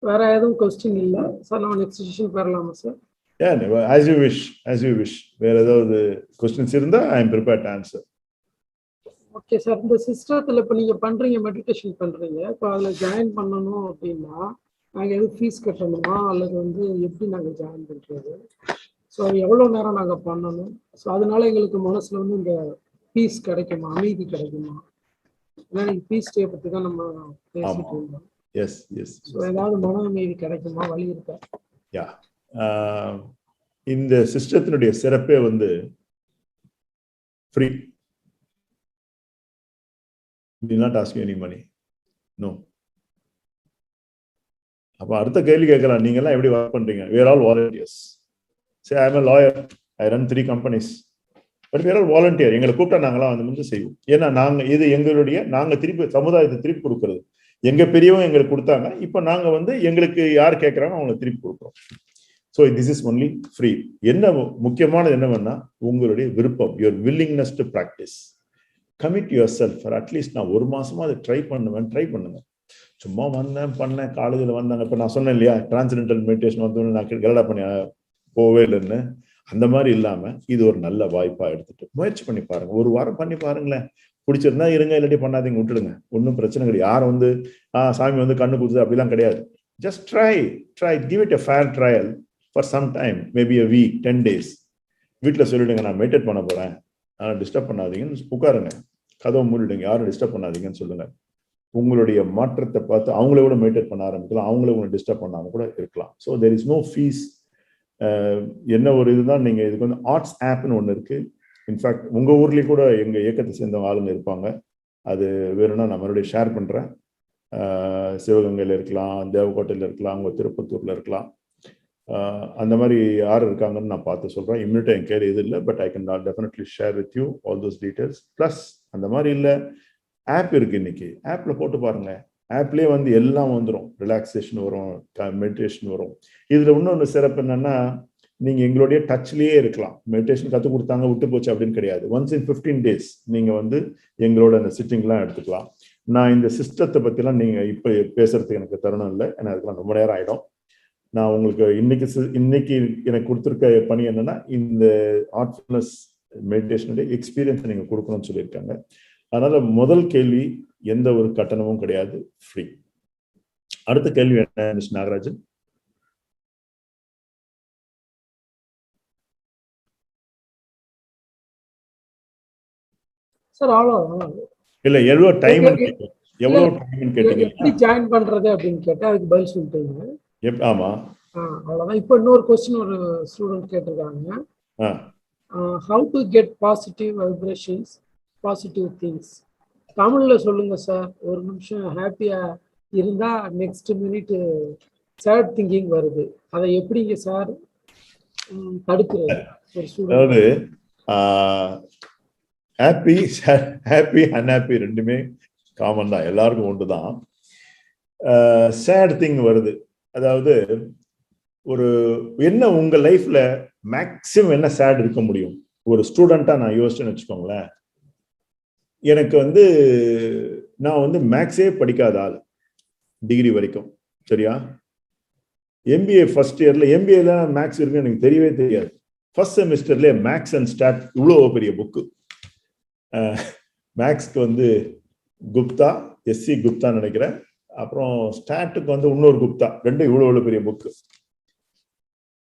வேற எதுவும் கொஸ்டின் இல்ல சார், நம்ம நெக்ஸ்ட் செஷன் வரலாமா sir? Yeah, as you wish, as you wish. வேற ஏதாவது கொஸ்டின்ஸ் இருந்தா I am prepared to answer. Okay sir, இந்த சிஸ்டத்தில் இப்போ நீங்கள் பண்ணுறீங்க, மெடிடேஷன் பண்ணுறீங்க, இப்போ அதில் ஜாயின் பண்ணணும் அப்படின்னா நாங்கள் எதுவும் ஃபீஸ் கட்டணுமா அல்லது வந்து எப்படி நாங்கள் ஜாயின் பண்ணுறது? ஸோ எவ்வளோ நேரம் நாங்கள் பண்ணணும்? ஸோ அதனால எங்களுக்கு மனசில் வந்து இந்த பீஸ் கிடைக்குமா, அமைதி கிடைக்குமா? ஏன்னா நீங்கள் பீஸ் டே பற்றி தான் நம்ம பேசிட்டு இருந்தோம். S S. ஸோ ஏதாவது மன அமைதி கிடைக்குமா, வழி இருக்கா? யா, இந்த சிஸ்டத்தினுடைய சிறப்பே வந்து free. will not ask you any money. No. அப்ப அடுத்த கேள்வி கேட்கலாம், நீங்க எல்லாம் எப்படி ஒர்க் பண்றீங்க? we are all volunteers. say I am a lawyer, I run 3 companies, but we are all volunteer. எங்களை கூப்பிட்டா நாங்களாம் வந்து வந்து செய்வோம். ஏன்னா நாங்க இது எங்களுடைய, நாங்க திருப்பி சமுதாயத்தை திருப்பி கொடுக்கறது. எங்க பெரியவங்க எங்களுக்கு கொடுத்தாங்க, இப்ப நாங்க வந்து எங்களுக்கு யார் கேட்கறாங்க அவங்களை திருப்பி கொடுக்குறோம். So this is only free. என்ன முக்கியமானது என்னவென்னா உங்களுடைய விருப்பம், your willingness to practice. commit yourself for at least நான் 1 மாசமா அதை ட்ரை பண்ணுங்க. சும்மா பண்ணேன் காலேஜில் வந்தாங்க. இப்போ நான் சொன்னேன் இல்லையா, டிரான்சென்டென்டல் மெடிடேஷன் வந்து நான் கலடா பண்ணி போவே இல்லைன்னு. அந்த மாதிரி இல்லாம இது ஒரு நல்ல வாய்ப்பா எடுத்துட்டு முயற்சி பண்ணி பாருங்க. 1 வாரம் பண்ணி பாருங்களேன். பிடிச்சிருந்தா இருங்க, இல்லாட்டி பண்ணாதீங்க, விட்டுடுங்க. ஒன்றும் பிரச்சனை கிடையாது. யாரும் வந்து சாமி வந்து கண்ணு கொடுத்தது அப்படிலாம் கிடையாது. Just try give it a fair trial for some time, maybe a week, 10 days. வீட்டில் சொல்லிடுங்க, நான் மெடிடேட் பண்ண போறேன், ஆனால் டிஸ்டர்ப் பண்ணாதீங்கன்னு உட்காருங்க, கதவை மூடிடுங்க, யாரும் டிஸ்டர்ப் பண்ணாதீங்கன்னு சொல்லுங்க. உங்களுடைய மாற்றத்தை பார்த்து அவங்கள கூட மெடிடேட் பண்ண ஆரம்பிக்கலாம், அவங்கள உங்களை டிஸ்டர்ப் பண்ணாம கூட இருக்கலாம். So there is no fees. என்ன ஒரு இதுதான், நீங்க இதுக்கு வந்து ஆர்ட்ஸ் ஆப்னு ஒன்று இருக்கு. இன்ஃபேக்ட் உங்க ஊர்லயே கூட எங்க இயக்கத்தை சேர்ந்தவங்க ஆளுங்க இருப்பாங்க. அது வேணும்னா நான் மறுபடியும் ஷேர் பண்றேன். சிவகங்கையில் இருக்கலாம், தேவக்கோட்டையில் இருக்கலாம், அவங்க திருப்பத்தூர்ல இருக்கலாம். அந்த மாதிரி யார் இருக்காங்கன்னு நான் பார்த்து சொல்றேன். இம்யூனிட்டி என் கேர் இது இல்லை, but I can definitely share with you all those details. Plus அந்த மாதிரி இல்லை, ஆப் இருக்கு. இன்னைக்கு ஆப்ல போட்டு பாருங்க, ஆப்லேயே வந்து எல்லாம் வந்துடும். ரிலாக்ஸேஷன் வரும், மெடிடேஷன் வரும். இதுல இன்னொன்று சிறப்பு என்னன்னா, நீங்க எங்களுடைய டச்லயே இருக்கலாம். மெடிடேஷன் கற்றுக் கொடுத்தாங்க விட்டு போச்சு அப்படின்னு கிடையாது. ஒன்ஸ் இன் 15 days நீங்க வந்து எங்களோட அந்த சிட்டிங்லாம் எடுத்துக்கலாம். நான் இந்த சிஸ்டத்தை பத்திலாம் நீங்க இப்ப பேசுறதுக்கு எனக்கு தருணம் இல்லை, ஏன்னா அதுக்கெல்லாம் ரொம்ப நேரம் ஆயிடும். நான் உங்களுக்கு இன்னைக்கு எனக்கு கொடுத்துருக்க பணி என்னன்னா, இந்த ஆர்ட்ஃபுல்னஸ் மெடிடேஷனுடைய எக்ஸ்பீரியன்ஸ் நீங்க கொடுக்கணும்னு சொல்லியிருக்காங்க. அதனால முதல் கேள்வி, எந்த ஒரு கட்டணமும் கிடையாது, ஃப்ரீ. அடுத்த கேள்வி என்ன மிஸ் நாகராஜன்? சார் அவ்வளோ இல்ல, எவ்வளவு டைம் கேட்டீங்க, எப்படி ஜாயின் பண்றது அப்படின்னு கேட்டா அதுக்கு பதில் சொல்லிட்டீங்க. ஆமா, அவ்வளவுதான். இப்போ இன்னொரு கொஸ்டின் ஒரு ஸ்டூடெண்ட் கேட்டிருக்காங்க, how to get positive vibrations, positive things. தமிழ்ல சொல்லுங்க சார். ஒரு நிமிஷம் ஹாப்பியா இருந்தா நெக்ஸ்ட் மினிட் சேட் திங்கிங் வருது, அதை எப்படிங்க சார் தடுக்கிறது? அதாவது ஹாப்பி அன்ஹாப்பி ரெண்டுமே காமன் தான், எல்லாருக்கும் ஒன்று தான். சேட் திங் வருது, அதாவது ஒரு என்ன உங்க லைஃப்ல மேக்சிமம் என்ன சேட் இருக்க முடியும்? ஒரு ஸ்டூடெண்டா நான் யோசிச்சேன்னு வச்சுக்கோங்களேன். எனக்கு வந்து நான் வந்து மேக்ஸே படிக்காத ஆள், டிகிரி வரைக்கும், சரியா? எம்பிஏ ஃபர்ஸ்ட் இயர்ல, எம்பிஏல மேக்ஸ் இருக்குன்னு எனக்கு தெரியவே தெரியாது. ஃபர்ஸ்ட் செமிஸ்டர்ல மேக்ஸ் அண்ட் ஸ்டாட் இவ்வளோ பெரிய புக்கு. மேக்ஸ்க்கு வந்து குப்தா, எஸ்சி குப்தா நினைக்கிறேன். அப்புறம் ஸ்டாட்டுக்கு வந்து இன்னொரு குப்தா, ரெண்டும் இவ்வளோ பெரிய புக்கு.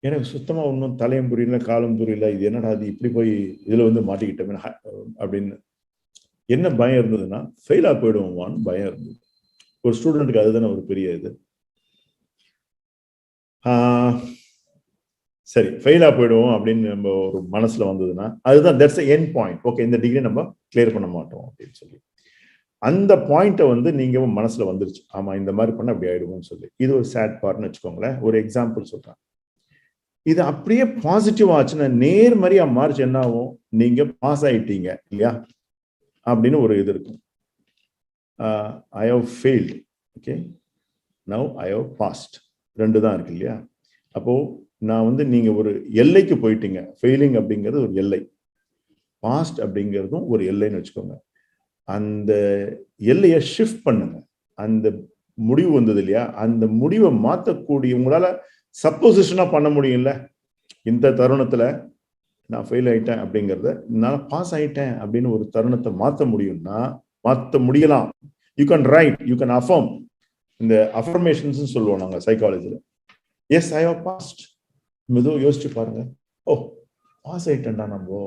எனக்கு சுத்தமா ஒன்றும் தலையும் புரியல, காலம் புரியல. இது என்னடா அது, இப்படி போய் இதுல வந்து மாட்டிக்கிட்டோமே அப்படின்னு என்ன பயம் இருந்ததுன்னா, ஃபெயிலா போயிடுவோமான்னு பயம் இருந்தது. ஒரு ஸ்டூடெண்ட்டுக்கு அதுதானே ஒரு பெரிய இது. சரி, ஃபெயிலா போயிடுவோம் அப்படின்னு நம்ம ஒரு மனசுல வந்ததுன்னா, அதுதான் that's a end point. Okay, இந்த டிகிரி நம்ம கிளியர் பண்ண மாட்டோம் அப்படின்னு சொல்லி அந்த பாயிண்ட்டை வந்து நீங்க மனசுல வந்துருச்சு. ஆமா, இந்த மாதிரி பண்ண அப்படி ஆயிடுவோம்னு சொல்லி. இது ஒரு சேட் பார்ட்னு வச்சுக்கோங்களேன். ஒரு எக்ஸாம்பிள் சொல்றேன். இது அப்படியே பாசிட்டிவ் ஆச்சுன்னா, நேர்மறையா மார்ச் என்ன ஆகும்? நீங்க பாஸ் ஆயிட்டீங்க இல்லையா? அப்படின்னு ஒரு இது இருக்கும். I have failed, okay, now I have passed, 2 தான் இருக்கு இல்லையா? அப்போ நான் வந்து நீங்க ஒரு எல்லைக்கு போயிட்டீங்க. ஃபெயிலிங் அப்படிங்கிறது ஒரு எல்லை, பாஸ்ட் அப்படிங்கிறதும் ஒரு எல்லைன்னு வச்சுக்கோங்க. அந்த எல்லையை ஷிஃப்ட் பண்ணுங்க. அந்த முடிவு வந்தது இல்லையா, அந்த முடிவை மாற்றக்கூடிய உங்களால சப்போசிஷனா பண்ண முடியும்ல. இந்த தருணத்துல நான் ஃபெயில் ஆயிட்டேன் அப்படிங்கிறத நான் பாஸ் ஆயிட்டேன் அப்படின்னு ஒரு தருணத்தை மாற்ற முடியும்னா மாற்ற முடியலாம். You can write, you can affirm. இந்த அஃபர்மேஷன்ஸ் சொல்லுவோம் நாங்க சைக்காலஜில. Yes, I have passed. மெதுவா யோசிச்சு பாருங்க. ஓ, பாஸ் ஆயிட்டேன்டா நம்ம.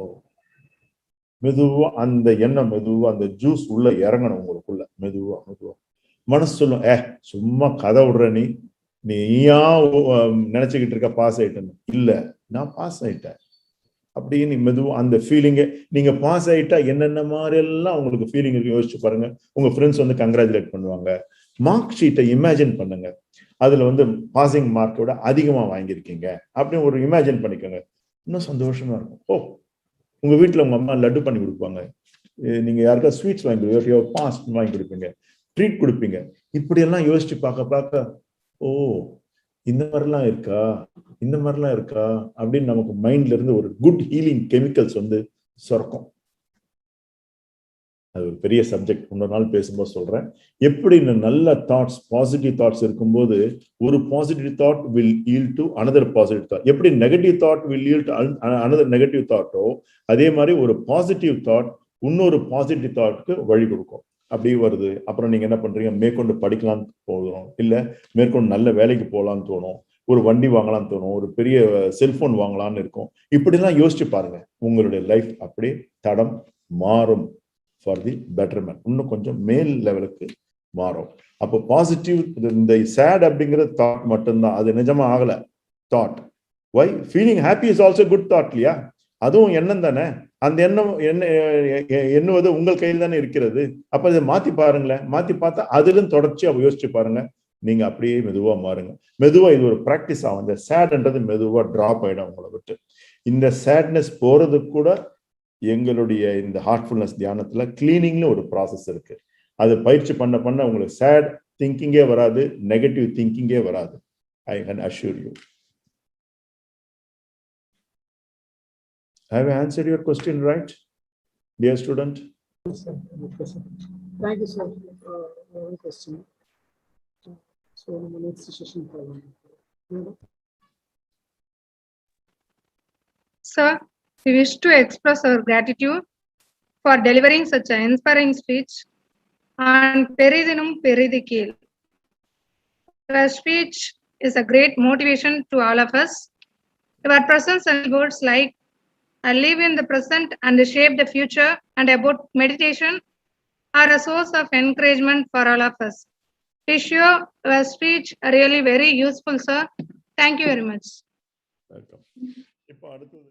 மெதுவா அந்த எண்ணம், மெதுவா அந்த ஜூஸ் உள்ள இறங்கணும் உங்களுக்குள்ள. மெதுவா மெதுவா மனசு சொல்லும், சும்மா கதை விடுற நீ ஏன் நினைச்சுக்கிட்டு இருக்க பாஸ் ஆயிட்டேன்னு. இல்ல, நான் பாஸ் ஆயிட்டேன் அப்படின்னு மெதுவா அந்த ஃபீலிங்க. நீங்க பாஸ் ஆயிட்டா என்னென்ன மாதிரி எல்லாம் உங்களுக்கு ஃபீலிங் இருக்கு யோசிச்சு பாருங்க. உங்க ஃப்ரெண்ட்ஸ் வந்து கங்க்ராச்சுலேட் பண்ணுவாங்க. மார்க் ஷீட்டை இமேஜின் பண்ணுங்க. அதுல வந்து பாசிங் மார்க்கோட அதிகமா வாங்கியிருக்கீங்க அப்படின்னு ஒரு இமேஜின் பண்ணிக்கோங்க. இன்னும் சந்தோஷமா இருக்கும். ஓ, உங்க வீட்டுல உங்க அம்மா லட்டு பண்ணி கொடுப்பாங்க, நீங்க யாருக்கா ஸ்வீட்ஸ் வாங்கி கொடுப்பீங்க, பாஸ் வாங்கி கொடுப்பீங்க, ட்ரீட் கொடுப்பீங்க. இப்படி எல்லாம் யோசிச்சு பார்க்க ஓ, இந்த மாதிரிலாம் இருக்கா, இந்த மாதிரிலாம் இருக்கா அப்படின்னு நமக்கு மைண்ட்ல இருந்து ஒரு குட் ஹீலிங் கெமிக்கல்ஸ் வந்து சுரக்கும். அது ஒரு பெரிய சப்ஜெக்ட், இன்னொரு நாள் பேசும்போது சொல்றேன். எப்படி நல்ல தாட்ஸ், பாசிட்டிவ் தாட்ஸ் இருக்கும்போது ஒரு positive thought will yield to another positive thought. எப்படி negative thought will yield to another negative தாட்டோ, அதே மாதிரி ஒரு பாசிட்டிவ் தாட் இன்னொரு பாசிட்டிவ் தாட்க்கு வழி கொடுக்கும். அப்படி வருது. அப்புறம் நீங்க என்ன பண்றீங்க, மேற்கொண்டு படிக்கலாம்னு போதும், இல்ல மேற்கொண்டு நல்ல வேலைக்கு போகலான்னு தோணும், ஒரு வண்டி வாங்கலாம்னு தோணும், ஒரு பெரிய செல்போன் வாங்கலாம்னு இருக்கும். இப்படிலாம் யோசிச்சு பாருங்க. உங்களுடைய லைஃப் அப்படியே தடம் மாறும். ஃபார் தி பெட்டர்மென்ட், இன்னும் கொஞ்சம் மேல் லெவலுக்கு மாறும். அப்போ பாசிட்டிவ், இந்த சேட் அப்படிங்கிற தாட் மட்டும்தான், அது நிஜமா ஆகல thought. Why feeling happy is also good thought இல்லையா? அதுவும் எண்ணம் தானே. அந்த எண்ணம் எண்ணுவது உங்கள் கையில் தானே இருக்கிறது. அப்ப இதை மாத்தி பாருங்களேன். மாத்தி பார்த்தா அதிலும் தொடர்ச்சியா யோசிச்சு பாருங்க. நீங்க அப்படியே மெதுவா மாறுங்க. மெதுவா இது ஒரு பிராக்டிஸ் ஆகும். இந்த சேட்ன்றது மெதுவா டிராப் ஆயிடும் உங்களை விட்டு. இந்த சேட்னஸ் போறதுக்கு கூட எங்களுடைய இந்த ஹார்ட்ஃபுல்னஸ் தியானத்துல கிளீனிங்ல ஒரு ப்ராசஸ் இருக்கு. அது பயிற்சி பண்ண உங்களுக்கு சேட் திங்கிங்கே வராது, நெகட்டிவ் திங்கிங்கே வராது. I can assure you. Have I answered your question right, dear student? Yes, sir. Thank you, sir. One question. So, the next session. Sir, we wish to express our gratitude for delivering such an inspiring speech on Peridinum Peridikil. Your speech is a great motivation to all of us. Your presence and words like "I live in the present and shape the future" and about meditation are a source of encouragement for all of us. Wish your speech really very useful, sir. Thank you very much. Welcome. இப்போ அடுத்தது